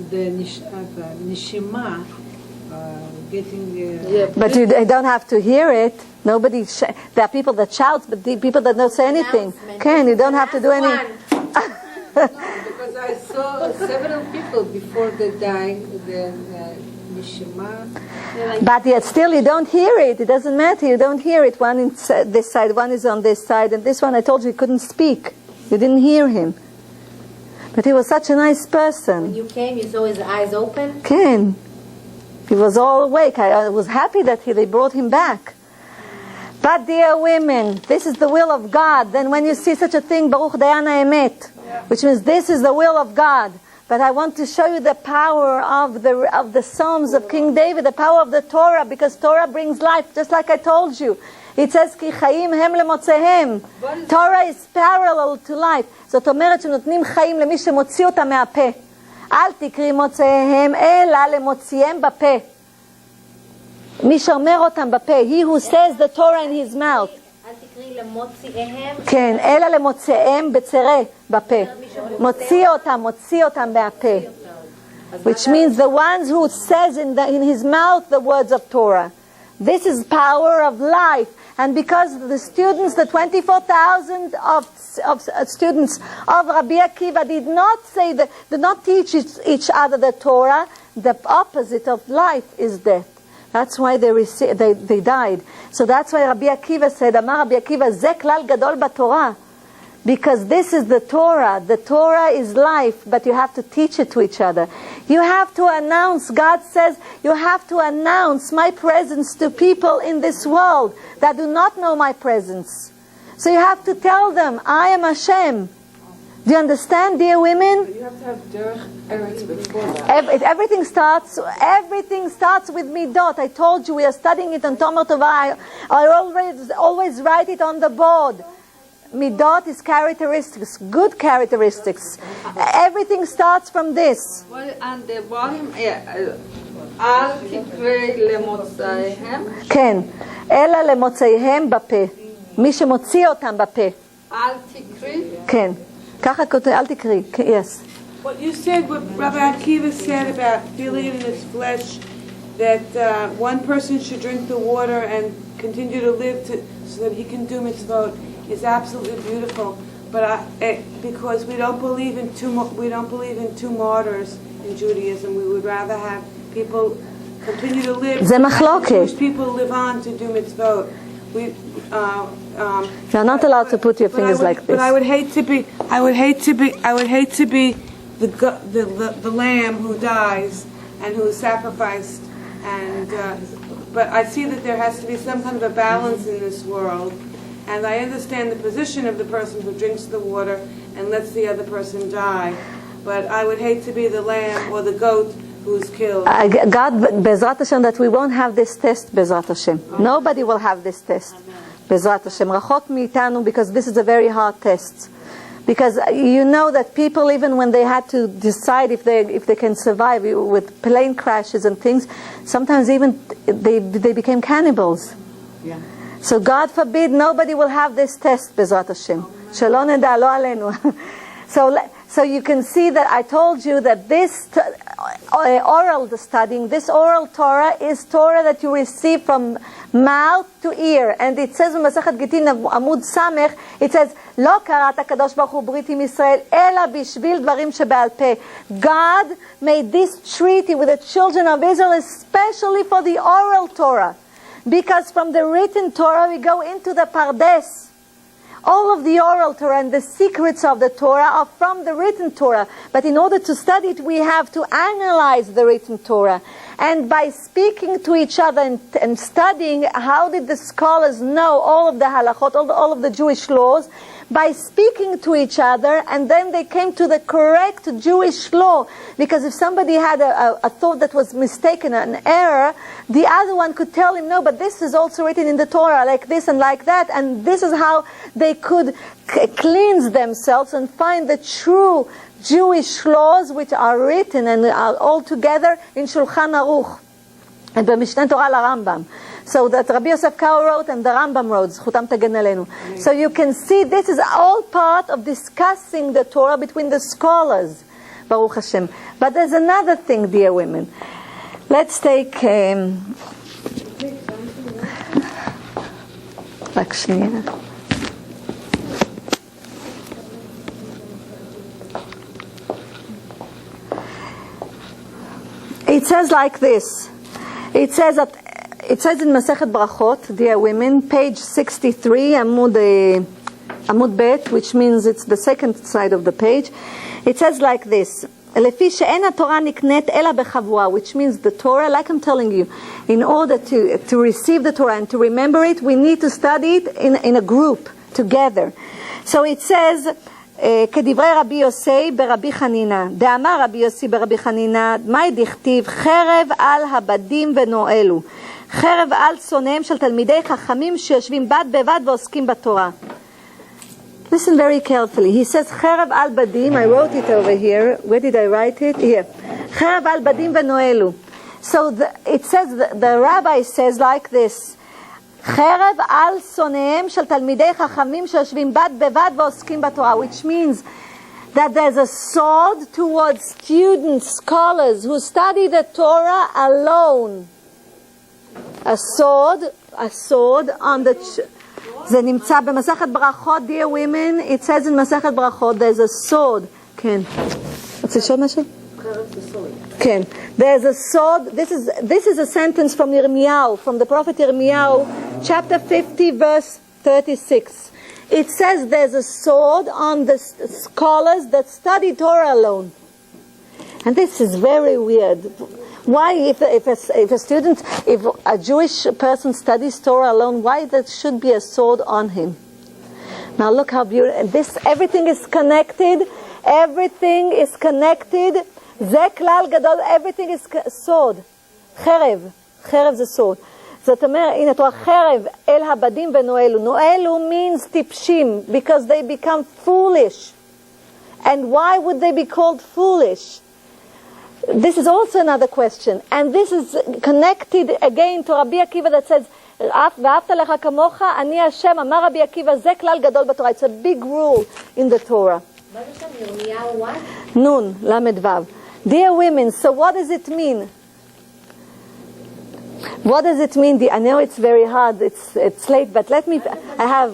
the nishima getting. But you don't have to hear it. Nobody. There are people that shout, but the people that don't say anything. Ken, you don't have to do any. No, because I saw several people before they died, the nishima. But yet still you don't hear it. It doesn't matter. You don't hear it. One is this side, one is on this side, and this one I told you he couldn't speak. You didn't hear him. But he was such a nice person. When you came, you saw his eyes open. Ken. He was all awake. I was happy that they brought him back. But dear women, this is the will of God. Then when you see such a thing, Baruch Dayan Emet, which means this is the will of God. But I want to show you the power of the Psalms of King David, the power of the Torah, because Torah brings life, just like I told you. It says, Ki chaim hem lemotzehem. Torah is parallel to life. זאת אומרת שנותנים חיים למי שמוציא אותם מהפה. אל תקרי מוצאיהם, אלא למוציאם בפה. מי שאומר אותם בפה. He who says the Torah in his mouth. אל תקרי למוציאיהם. כן, אלא למוציאם בצרה, בפה. מוציא אותם מהפה. Which means the ones who says in his mouth the words of Torah. This is power of life. And because the students, the 24,000 of students of Rabbi Akiva did not teach each other the Torah, the opposite of life is death. That's why they died. So that's why Rabbi Akiva said, Amar Rabbi Akiva, Ze klal gadol b'Torah. Because this is the Torah. The Torah is life, but you have to teach it to each other. You have to announce, God says, you have to announce my presence to people in this world that do not know my presence. So you have to tell them, I am Hashem. Do you understand, dear women? You have to have derech eretz before that. Everything starts with midot. I told you we are studying it on Tomer Tovah. I always write it on the board. Midot is characteristics, good characteristics. Everything starts from this. Well, and the volume, אל תקרא למוצאיהם. כן, אלא למוצאיהם בפה. מי שמוציא אותם בפה. אל תקריא. כן, ככה כותב, אל תקריא. Yes. What you said, what Rabbi Akiva said about feeling it in his flesh, that one person should drink the water and continue to live so that he can do mitzvot, is absolutely beautiful. But because we don't believe in two martyrs in Judaism, we would rather have people continue to live. זה מחלוקת. Jewish people live on to do mitzvot. You're not allowed to put your fingers like this. But I would hate to be the lamb who dies and who is sacrificed. And but I see that there has to be some kind of a balance in this world. And I understand the position of the person who drinks the water and lets the other person die. But I would hate to be the lamb or the goat who's killed. God, Bezrat Hashem, that we won't have this test, Bezrat Hashem. Nobody will have this test. Bezrat Hashem. Rachok mitanu, because this is a very hard test. Because you know that people, even when they had to decide if they can survive with plane crashes and things, sometimes even they became cannibals. Yeah. So God forbid nobody will have this test, Bezrat Hashem. Shalom neda, lo alenu. So you can see that I told you that this oral studying, this oral Torah is Torah that you receive from mouth to ear. And it says in Masachet Gittin Amud Samech, it says, לא קראת הקדוש ברוך הוא ברית עם ישראל, אלא בשביל דברים שבעל פה. God made this treaty with the children of Israel especially for the oral Torah. Because from the written Torah we go into the Pardes. All of the oral Torah and the secrets of the Torah are from the written Torah. But in order to study it, we have to analyze the written Torah. And by speaking to each other and studying, how did the scholars know all of the halachot, all of the Jewish laws? By speaking to each other, and then they came to the correct Jewish law. Because if somebody had a thought that was mistaken, an error, the other one could tell him, no, but this is also written in the Torah, like this and like that, and this is how they could cleanse themselves and find the true Jewish laws which are written and are all together in Shulchan Aruch and b'Mishneh Torah l'Rambam. So that Rabbi Yosef Karo wrote and the Rambam wrote, Zchutam Tagen Aleinu. So you can see this is all part of discussing the Torah between the scholars, Baruch Hashem. But there's another thing, dear women. Let's take... רק שנייה. It says like this. It says in Masechet Brachot, dear women, page 63, Amud Bet, which means it's the second side of the page. It says like this. לפי שאין התורה נקנית אלא בחבורה, which means the Torah, like I'm telling you, in order to receive the Torah and to remember it, we need to study it in a group, together. So it says, כדברי רבי יוסי ברבי חנינה, דאמר רבי יוסי ברבי חנינה, מהי דכתיב חרב על הבדים ונועלו, חרב על שונאיהם של תלמידי חכמים שיושבים בד בבד ועוסקים בתורה. Listen very carefully. He says, חרב על בדים, I wrote it over here. Where did I write it? Here. חרב על בדים ונועלו. So it says, the rabbi says like this, חרב על שונאיהם של תלמידי חכמים שיושבים בד בבד ועוסקים בתורה, which means that there's a sword towards students, scholars who study the Torah alone. A sword on the... זה נמצא במסכת ברכות, dear women, it says in מסכת ברכות, there's a sword. כן. רוצה לשאול משהו? כן. There's a sword, this is a sentence from Yirmiyahu, from the prophet Yirmiyahu, chapter 50, verse 36. It says there's a sword on the scholars that study Torah alone. And this is very weird. Why, if a Jewish person studies Torah alone, why there should be a sword on him? Now look how beautiful. Everything is connected. Everything is connected. Ze klal gadol. Everything is sword. Cherev. Cherev is a sword. זאת אומרת, הנה תורה חרב אל הבדים ונועלו. נועלו means טיפשים, because they become foolish. And why would they be called foolish? This is also another question, and this is connected again to Rabbi Akiva that says, ואהבת לך כמוך, אני השם, אמר רבי עקיבא, זה כלל גדול בתורה. It's a big rule in the Torah. Nun, lamed vav. Dear women, so what does it mean? What does it mean? I know it's very hard, it's late, but let me, I have...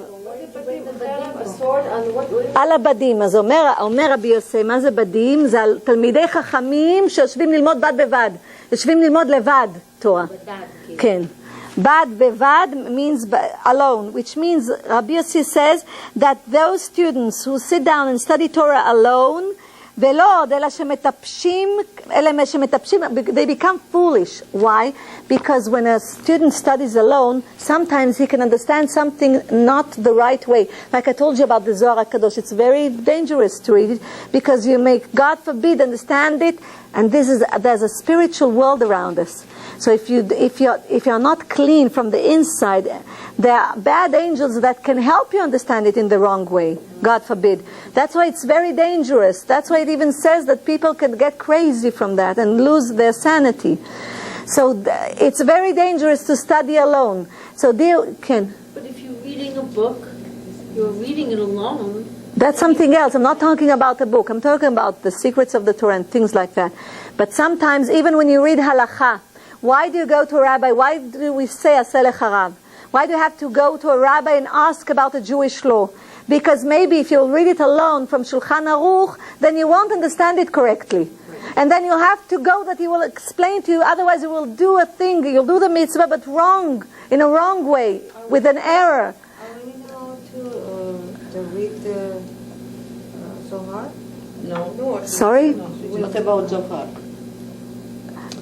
על הבדים. אז אומר רבי יוסי, מה זה בדים? זה על תלמידי חכמים שיושבים ללמוד בד בבד, יושבים ללמוד לבד תורה. כן. בד בבד means alone, which means Rabbi Yossi says that those students who sit down and study Torah alone, ולא עוד, אלא שמטפשים, they become foolish. Why? Because when a student studies alone, sometimes he can understand something not the right way. Like I told you about the Zohar HaKadosh, it's very dangerous to read it, because you may, God forbid, understand it, and there's a spiritual world around us. So if you're not clean from the inside, there are bad angels that can help you understand it in the wrong way. God forbid. That's why it's very dangerous. That's why it even says that people can get crazy from that and lose their sanity. So it's very dangerous to study alone. So Ken. But if you're reading a book, you're reading it alone. That's something else. I'm not talking about a book. I'm talking about the secrets of the Torah and things like that. But sometimes, even when you read halakha, why do you go to a rabbi? Why do we say aseh lecha rav? Why do you have to go to a rabbi and ask about a Jewish law? Because maybe if you'll read it alone from Shulchan Aruch, then you won't understand it correctly. And then you'll have to go that he will explain to you, otherwise you will do a thing, you'll do the mitzvah, but wrong, in a wrong way, with an error. Are we going to read the Zohar? No. Sorry? What about Zohar?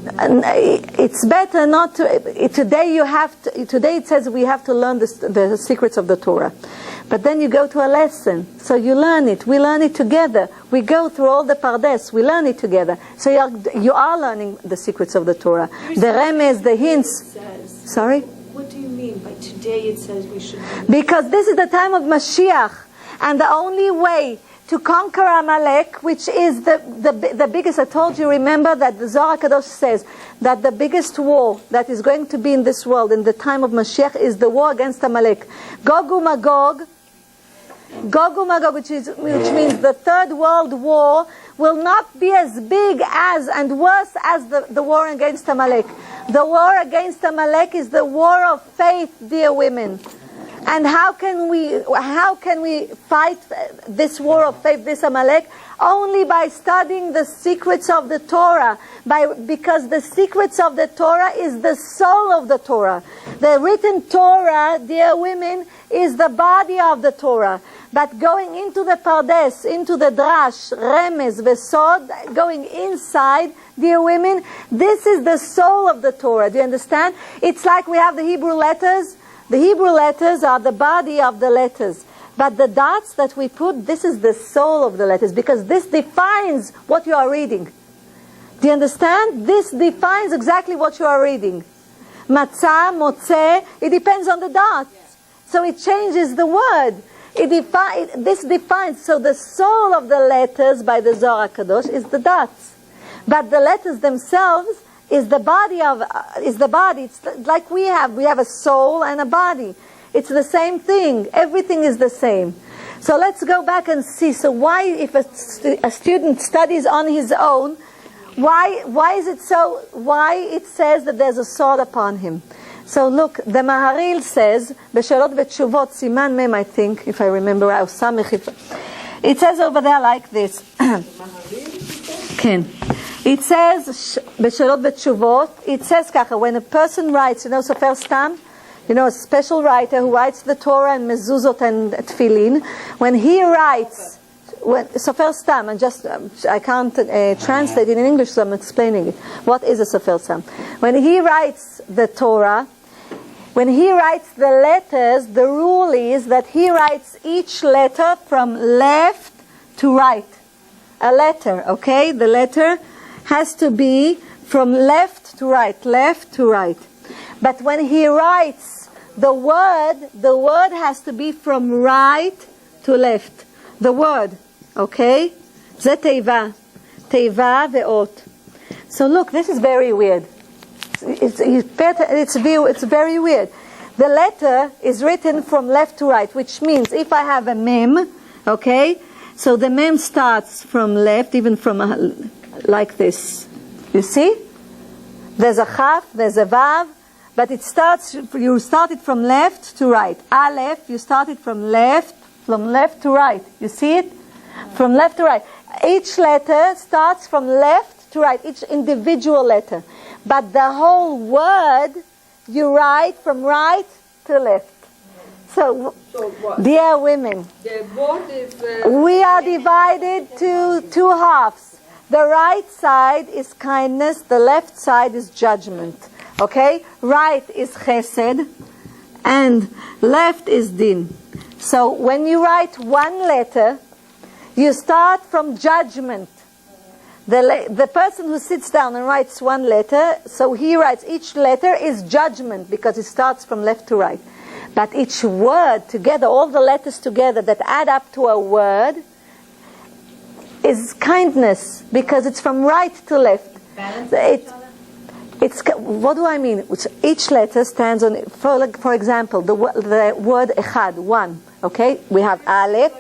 It's better not to. Today it says we have to learn the secrets of the Torah, but then you go to a lesson, so you learn it. We learn it together. We go through all the pardes. We learn it together. So you are learning the secrets of the Torah, the remes, the hints. Sorry. What do you mean by today? It says we should. Because this is the time of Mashiach, and the only way to conquer Amalek, which is the biggest. I told you, remember that the Zohar Kadosh says that the biggest war that is going to be in this world in the time of Mashiach is the war against Amalek. Gog uMagog, which means the Third World War, will not be as big as and worse as the war against Amalek. The war against Amalek is the war of faith, dear women. And how can we fight this war of faith, this Amalek? Only by studying the secrets of the Torah. Because the secrets of the Torah is the soul of the Torah. The written Torah, dear women, is the body of the Torah. But going into the Pardes, into the Drash, Remez, Vesod, going inside, dear women, this is the soul of the Torah. Do you understand? It's like we have the Hebrew letters. The Hebrew letters are the body of the letters. But the dots that we put, this is the soul of the letters, because this defines what you are reading. Do you understand? This defines exactly what you are reading. Matzah, motzeh, it depends on the dots. So it changes the word. This defines, so the soul of the letters by the Zohar Kadosh is the dots. But the letters themselves is the body. It's like we have a soul and a body. It's the same thing. Everything is the same. So let's go back and see. So why, if a student studies on his own, why is it so? Why it says that there's a sword upon him? So look, the Maharil says, Beshalot Betshuvot, Siman Mem, I think, if I remember, it says over there like this. Ken. It says, Beshalot Betshuvot, it says kacha, when a person writes, Sofer Stam, a special writer who writes the Torah and Mezuzot and Tfilin, when he writes, Sofer Stam, I can't translate it in English, so I'm explaining it. What is a Sofer Stam? When he writes the Torah, when he writes the letters, the rule is that he writes each letter from left to right. A letter, okay? The letter has to be from left to right. But when he writes the word has to be from right to left. The word, okay? זה תיבה. תיבה ואות. So look, this is very weird. It's very weird. The letter is written from left to right, which means if I have a mem, okay, so the mem starts from left, even from like this. You see? There's a chaf, there's a vav, but you start it from left to right. Aleph, you start it from left to right. You see it? From left to right. Each letter starts from left to right, each individual letter. But the whole word, you write from right to left. So what? Dear women, The word is... we are divided to two halves. The right side is kindness, the left side is judgment. Okay? Right is chesed, and left is din. So when you write one letter, you start from judgment. The person who sits down and writes one letter, so he writes each letter is judgment because it starts from left to right. But each word together, all the letters together that add up to a word, is kindness because it's from right to left. What do I mean? Each letter stands on, for example, the word echad, one. Okay, we have aleph,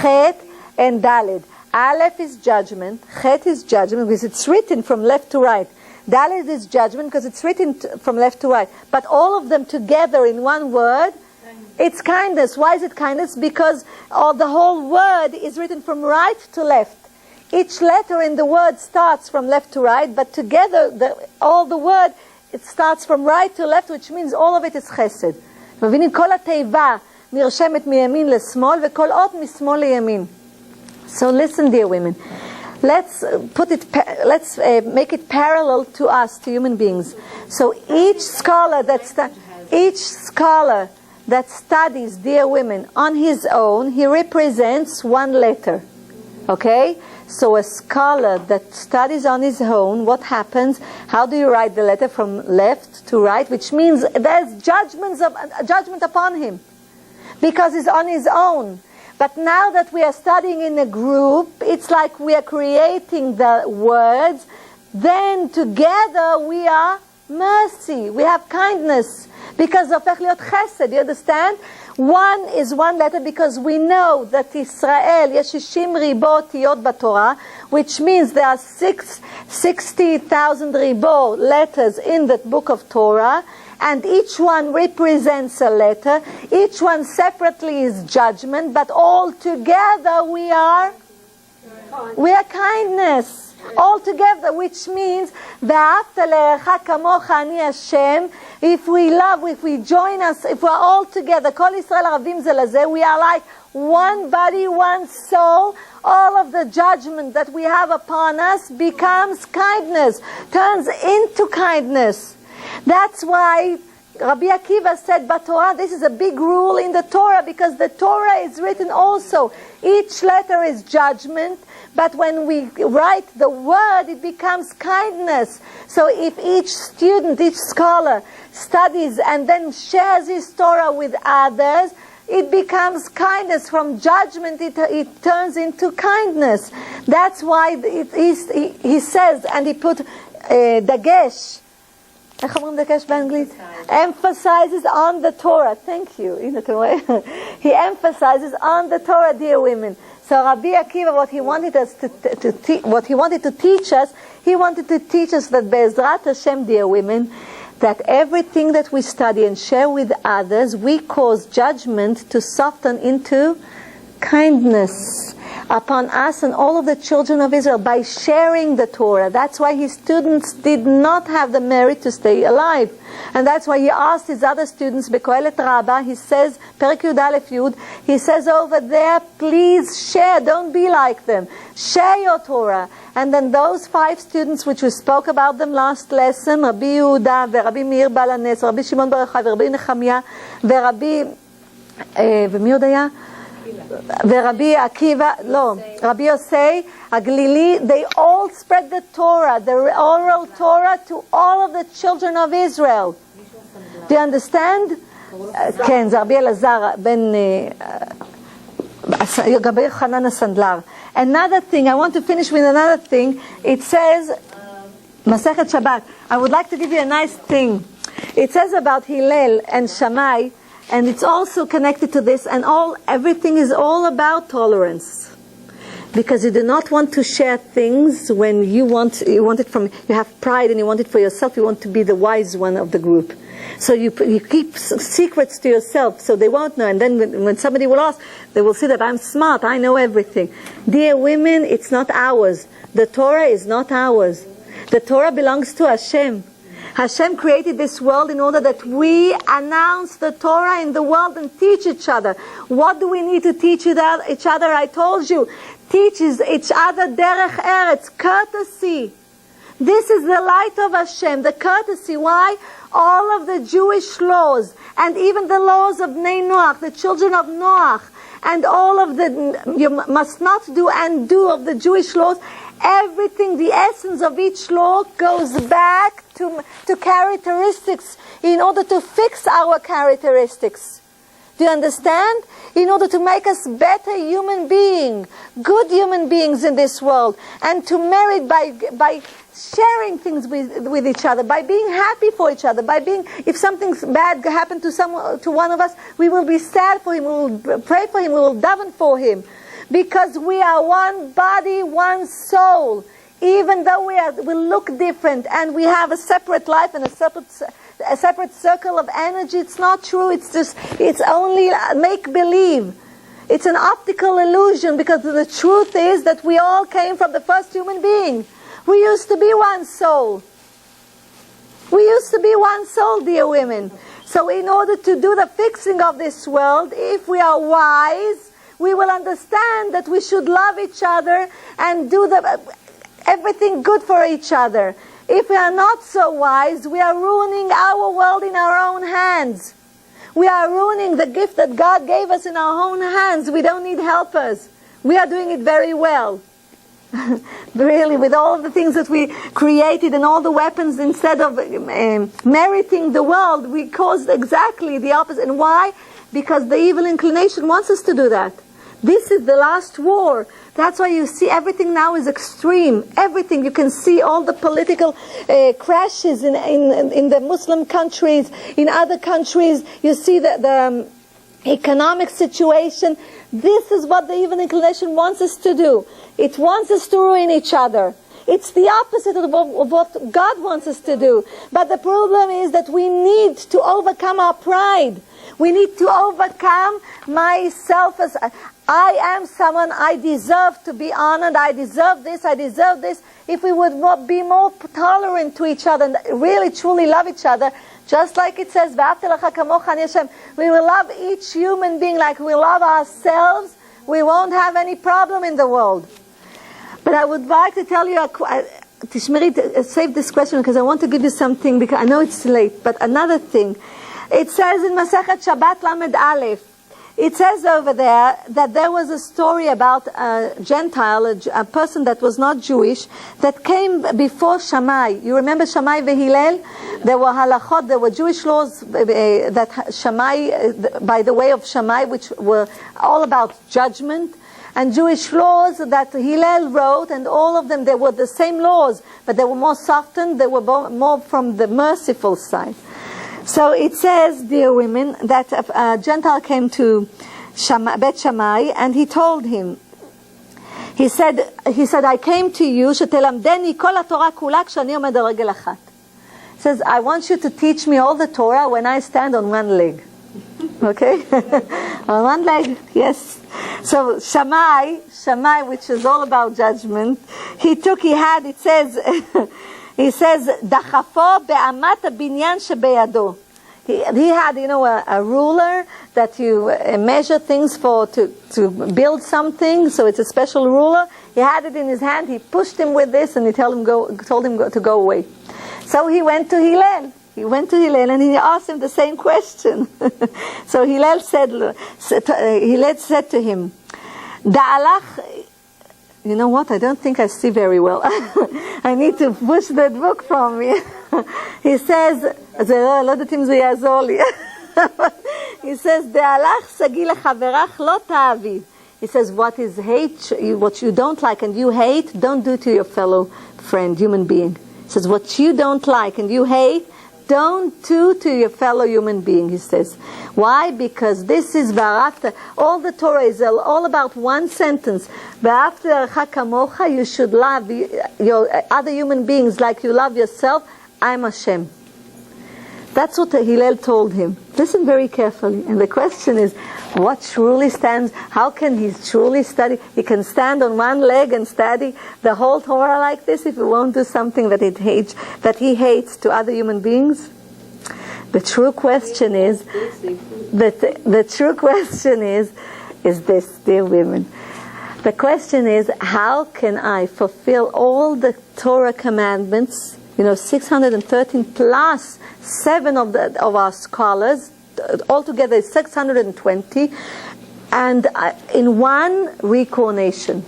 chet, and daled. Aleph is judgment, chet is judgment because it's written from left to right. Daled is judgment because it's written from left to right. But all of them together in one word, it's kindness. Why is it kindness? Because the whole word is written from right to left. Each letter in the word starts from left to right, but together, all the word, it starts from right to left, which means all of it is chesed. מבינים? כל התיבה נרשמת מימין לשמאל, וכל אות משמאל לימין. So listen, dear women. Let's make it parallel to us, to human beings. So each scholar that studies, dear women, on his own, he represents one letter. Okay? So a scholar that studies on his own, what happens? How do you write the letter from left to right? Which means there's judgment upon him. Because he's on his own. But now that we are studying in a group, it's like we are creating the words. Then together we are mercy. We have kindness. Because הופך להיות חסד, you understand? One is one letter because we know that Israel, יש 60 ריבו אותיות בתורה, which means there are 60,000 ריבו letters in the book of Torah, and each one represents a letter. Each one separately is judgment, but all together we are kindness. All together, which means ואהבת לרעך כמוך אני השם. If we love, if we join us, if we're all together, כל ישראל ערבים זה לזה, we are like one body, one soul. All of the judgment that we have upon us becomes kindness, turns into kindness. That's why Rabbi Akiva said, Torah, this is a big rule in the Torah, because the Torah is written also. Each letter is judgment, but when we write the word, it becomes kindness. So if each student, each scholar studies and then shares his Torah with others, it becomes kindness. From judgment, it turns into kindness. That's why he says, and he put dagesh. איך אומרים דגש באנגלית? Emphasizes on the Torah. Thank you. He emphasizes on the Torah, dear women. So Rabbi Akiva, what he wanted to teach us, he wanted to teach us that Be'ezrat Hashem, dear women, that everything that we study and share with others, we cause judgment to soften into kindness upon us and all of the children of Israel by sharing the Torah. That's why his students did not have the merit to stay alive. And that's why he asked his other students, Bekoelet Rabbah, he says, Perek Yud Aleph Yud, he says over there, please share, don't be like them. Share your Torah. And then those 5 students which we spoke about them last lesson, Rabbi Yehuda, Rabbi Meir Baal HaNes, Rabbi Shimon Bar Yochai, Rabbi Nechemia, ומי עוד היה? ורבי עקיבא, לא, רבי יוסי, הגלילי, they all spread the Torah, the oral Torah to all of the children of Israel. Do you understand? כן, זה רבי אלעזר בן רבי חנן הסנדלר. Another thing, I want to finish with another thing. It says, מסכת שבת, I would like to give you a nice thing. It says about Hillel and Shammai, and it's also connected to this, and everything is all about tolerance. Because you do not want to share things when you want it from, you have pride and you want it for yourself, you want to be the wise one of the group. So you keep secrets to yourself, so they won't know. And then when somebody will ask, they will see that I'm smart, I know everything. Dear women, it's not ours. The Torah is not ours. The Torah belongs to Hashem. Hashem created this world in order that we announce the Torah in the world and teach each other. What do we need to teach each other? I told you, teaches each other derech eretz, courtesy. This is the light of Hashem, the courtesy. Why? All of the Jewish laws, and even the laws of Bnei Noach, the children of Noach, and all of the, you must not do and do of the Jewish laws, everything, the essence of each law goes back to characteristics in order to fix our characteristics. Do you understand? In order to make us better human beings, good human beings in this world, and to merit by sharing things with each other, by being happy for each other, by being, if something bad happened to one of us, we will be sad for him, we will pray for him, we will daven for him. Because we are one body, one soul. Even though we look different and we have a separate life and a separate circle of energy, it's not true. It's only make-believe. It's an optical illusion, because the truth is that we all came from the first human being. We used to be one soul. We used to be one soul, dear women. So in order to do the fixing of this world, if we are wise, we will understand that we should love each other and do everything good for each other. If we are not so wise, we are ruining our world in our own hands. We are ruining the gift that God gave us in our own hands. We don't need helpers. We are doing it very well. Really, with all of the things that we created and all the weapons, instead of meriting the world, we caused exactly the opposite. And why? Because the evil inclination wants us to do that. This is the last war. That's why you see everything now is extreme. Everything. You can see all the political crashes in the Muslim countries, in other countries. You see the economic situation. This is what the evil inclination wants us to do. It wants us to ruin each other. It's the opposite of what God wants us to do. But the problem is that we need to overcome our pride. We need to overcome myself as I am someone, I deserve to be honored, I deserve this, I deserve this. If we would be more tolerant to each other and really truly love each other, just like it says, we will love each human being like we love ourselves, we won't have any problem in the world. But I would like to tell you, Tishmeri, save this question because I want to give you something, because I know it's late, but another thing. It says in Masechet Shabbat Lamed Aleph, it says over there that there was a story about a Gentile, a person that was not Jewish, that came before Shammai. You remember Shammai v'Hillel? There were halachot, there were Jewish laws that Shammai, by the way of Shammai, which were all about judgment, and Jewish laws that Hillel wrote, and all of them, they were the same laws, but they were more softened, they were more from the merciful side. So it says, dear women, that a Gentile came to Bet Shammai, and he told him, he said, I came to you, שתלמדני כל התורה כולה כשאני עומד על רגל אחת. Says, I want you to teach me all the Torah when I stand on one leg. Okay? On one leg, yes. So Shammai, which is all about judgment, it says, he says, דחפו באמת הבניין שבידו. He had, a ruler that you measure things for to build something, so it's a special ruler. He had it in his hand, he pushed him with this, and he told him to go away. So he went to Hillel. And he asked him the same question. So Hillel said to him, Da'alach, you know what? I don't think I see very well. I need to push that book from me. He says, he says, De'alach sagi lechaverach lo ta'avi. He says, what is hate, what you don't like and you hate, don't do to your fellow friend, human being. He says, what you don't like and you hate, don't do to your fellow human being, he says. Why? Because this is V'arafta. All the Torah is all about one sentence. V'arafta l'recha kamocha, you should love your other human beings like you love yourself. I'm Hashem. That's what Hillel told him. Listen very carefully. And the question is, what truly stands? How can he truly study? He can stand on one leg and study the whole Torah like this if he won't do something that he hates to other human beings? The true question is, the true question is this, dear women. The question is, how can I fulfill all the Torah commandments? 613 plus 7 of our scholars, altogether is 620, and in one reincarnation.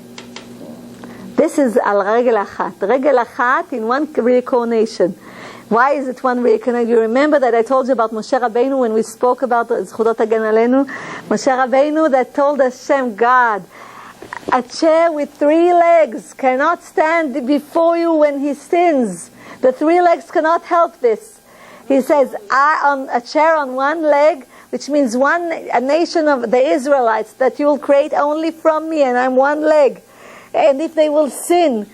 This is al regel achat in one reincarnation. Why is it one reincarnation? You remember that I told you about Moshe Rabbeinu when we spoke about Zchudot Hagen Aleinu? Moshe Rabbeinu that told Hashem, God, a chair with 3 legs cannot stand before you when he sins. The 3 legs cannot help this. He says, on a chair on one leg, which means a nation of the Israelites that you will create only from me, and I'm one leg. And if they will sin,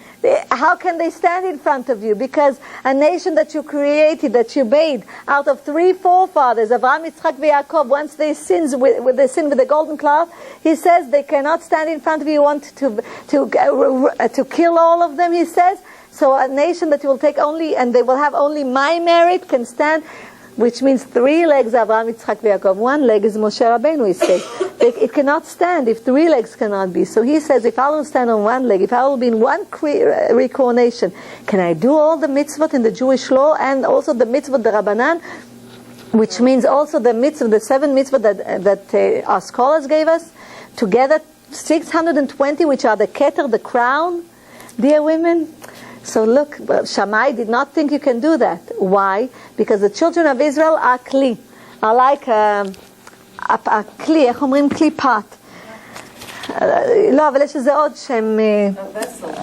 how can they stand in front of you? Because a nation that you created, that you made out of 3 forefathers, Avraham, Yitzchak, and Yaakov, once they sin with the golden cloth, he says they cannot stand in front of you. You want to kill all of them, he says. So a nation that you will take only, and they will have only my merit, can stand, which means 3 legs, Avraham, Yitzchak, and Yaakov. 1 leg is Moshe Rabbeinu, he says. It cannot stand if 3 legs cannot be. So he says, if I will stand on 1 leg, if I will be in one reincarnation, can I do all the mitzvot in the Jewish law and also the mitzvot the Rabbanan, which means also the mitzvot, the 7 mitzvot that our scholars gave us, together 620, which are the keter, the crown, dear women. So look, Shammai did not think you can do that. Why? Because the children of Israel are like a kli, איך אומרים kli pot. לא, אבל יש איזה עוד שם...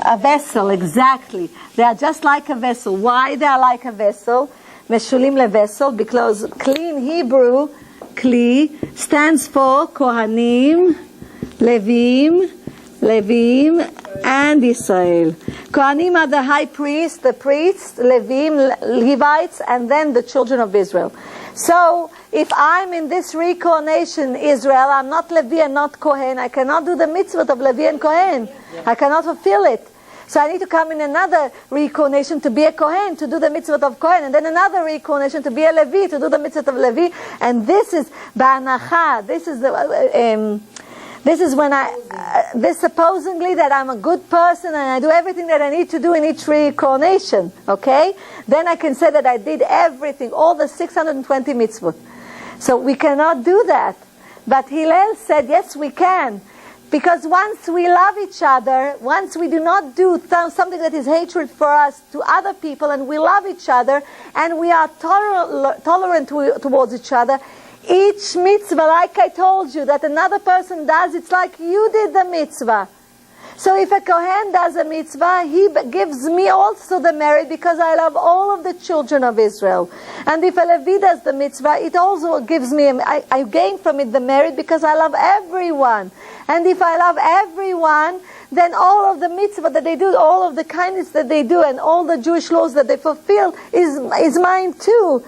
A vessel, exactly. They are just like a vessel. Why they are like a vessel? משולים ל-vessel, because clean Hebrew, kli, stands for Kohanim, Levim, and Israel. Kohanim are the high priest, the priests, Levim, Levites, and then the children of Israel. So, if I'm in this reincarnation, Israel, I'm not Levi and not Kohen, I cannot do the mitzvot of Levi and Kohen. I cannot fulfill it. So I need to come in another reincarnation to be a Kohen, to do the mitzvot of Kohen, and then another reincarnation to be a Levi, to do the mitzvot of Levi. And this is Ba'anacha. This is when this supposedly that I'm a good person and I do everything that I need to do in each reincarnation, okay? Then I can say that I did everything, all the 620 mitzvot. So we cannot do that. But Hillel said, yes, we can. Because once we love each other, once we do not do something that is hatred for us to other people, and we love each other, and we are tolerant towards each other, each mitzvah, like I told you, that another person does, it's like you did the mitzvah. So if a Kohen does a mitzvah, he gives me also the merit because I love all of the children of Israel. And if a Levi does the mitzvah, it also gives me, I gain from it the merit because I love everyone. And if I love everyone, then all of the mitzvah that they do, all of the kindness that they do, and all the Jewish laws that they fulfill is mine too.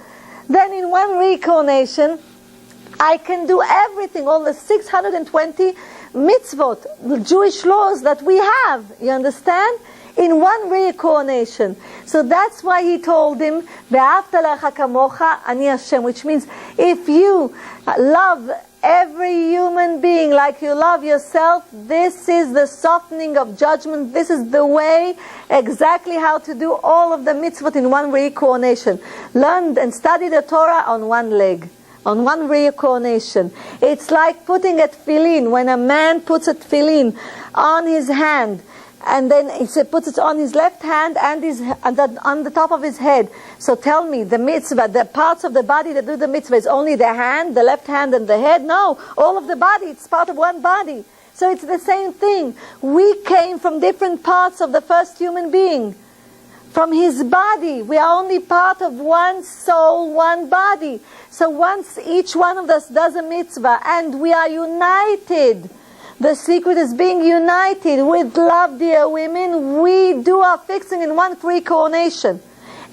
Then in one reincarnation, I can do everything, all the 620 mitzvot, the Jewish laws that we have, you understand? In one reincarnation. So that's why he told him, Ve'ahavta le'arecha kamocha, ani Hashem, which means if you love every human being like you love yourself, this is the softening of judgment. This is the way exactly how to do all of the mitzvot in one reincarnation. Learn and study the Torah on one leg. On one reincarnation. It's like putting a tefillin. When a man puts a tefillin on his hand, and then he puts it on his left hand and on the top of his head. So tell me, the mitzvah, the parts of the body that do the mitzvah is only the hand, the left hand and the head? No, all of the body, it's part of one body. So it's the same thing. We came from different parts of the first human being. From his body. We are only part of one soul, one body. So once each one of us does a mitzvah and we are united, the secret is being united with love, dear women. We do our fixing in one reincarnation.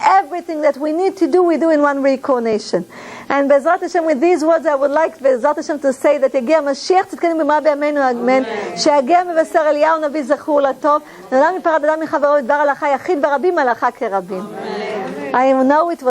Everything that we need to do, we do in one reincarnation. And Bezrat Hashem, with these words, I would like Bezrat Hashem to say that יגיע משיח צדקנו במהרה בימינו אמן, שיגיע מבשר אליהו נביא זכור לטוב, נולד מפרד אדם מחברו ידבר הלכה יחיד ברבים הלכה כרבים. I know it was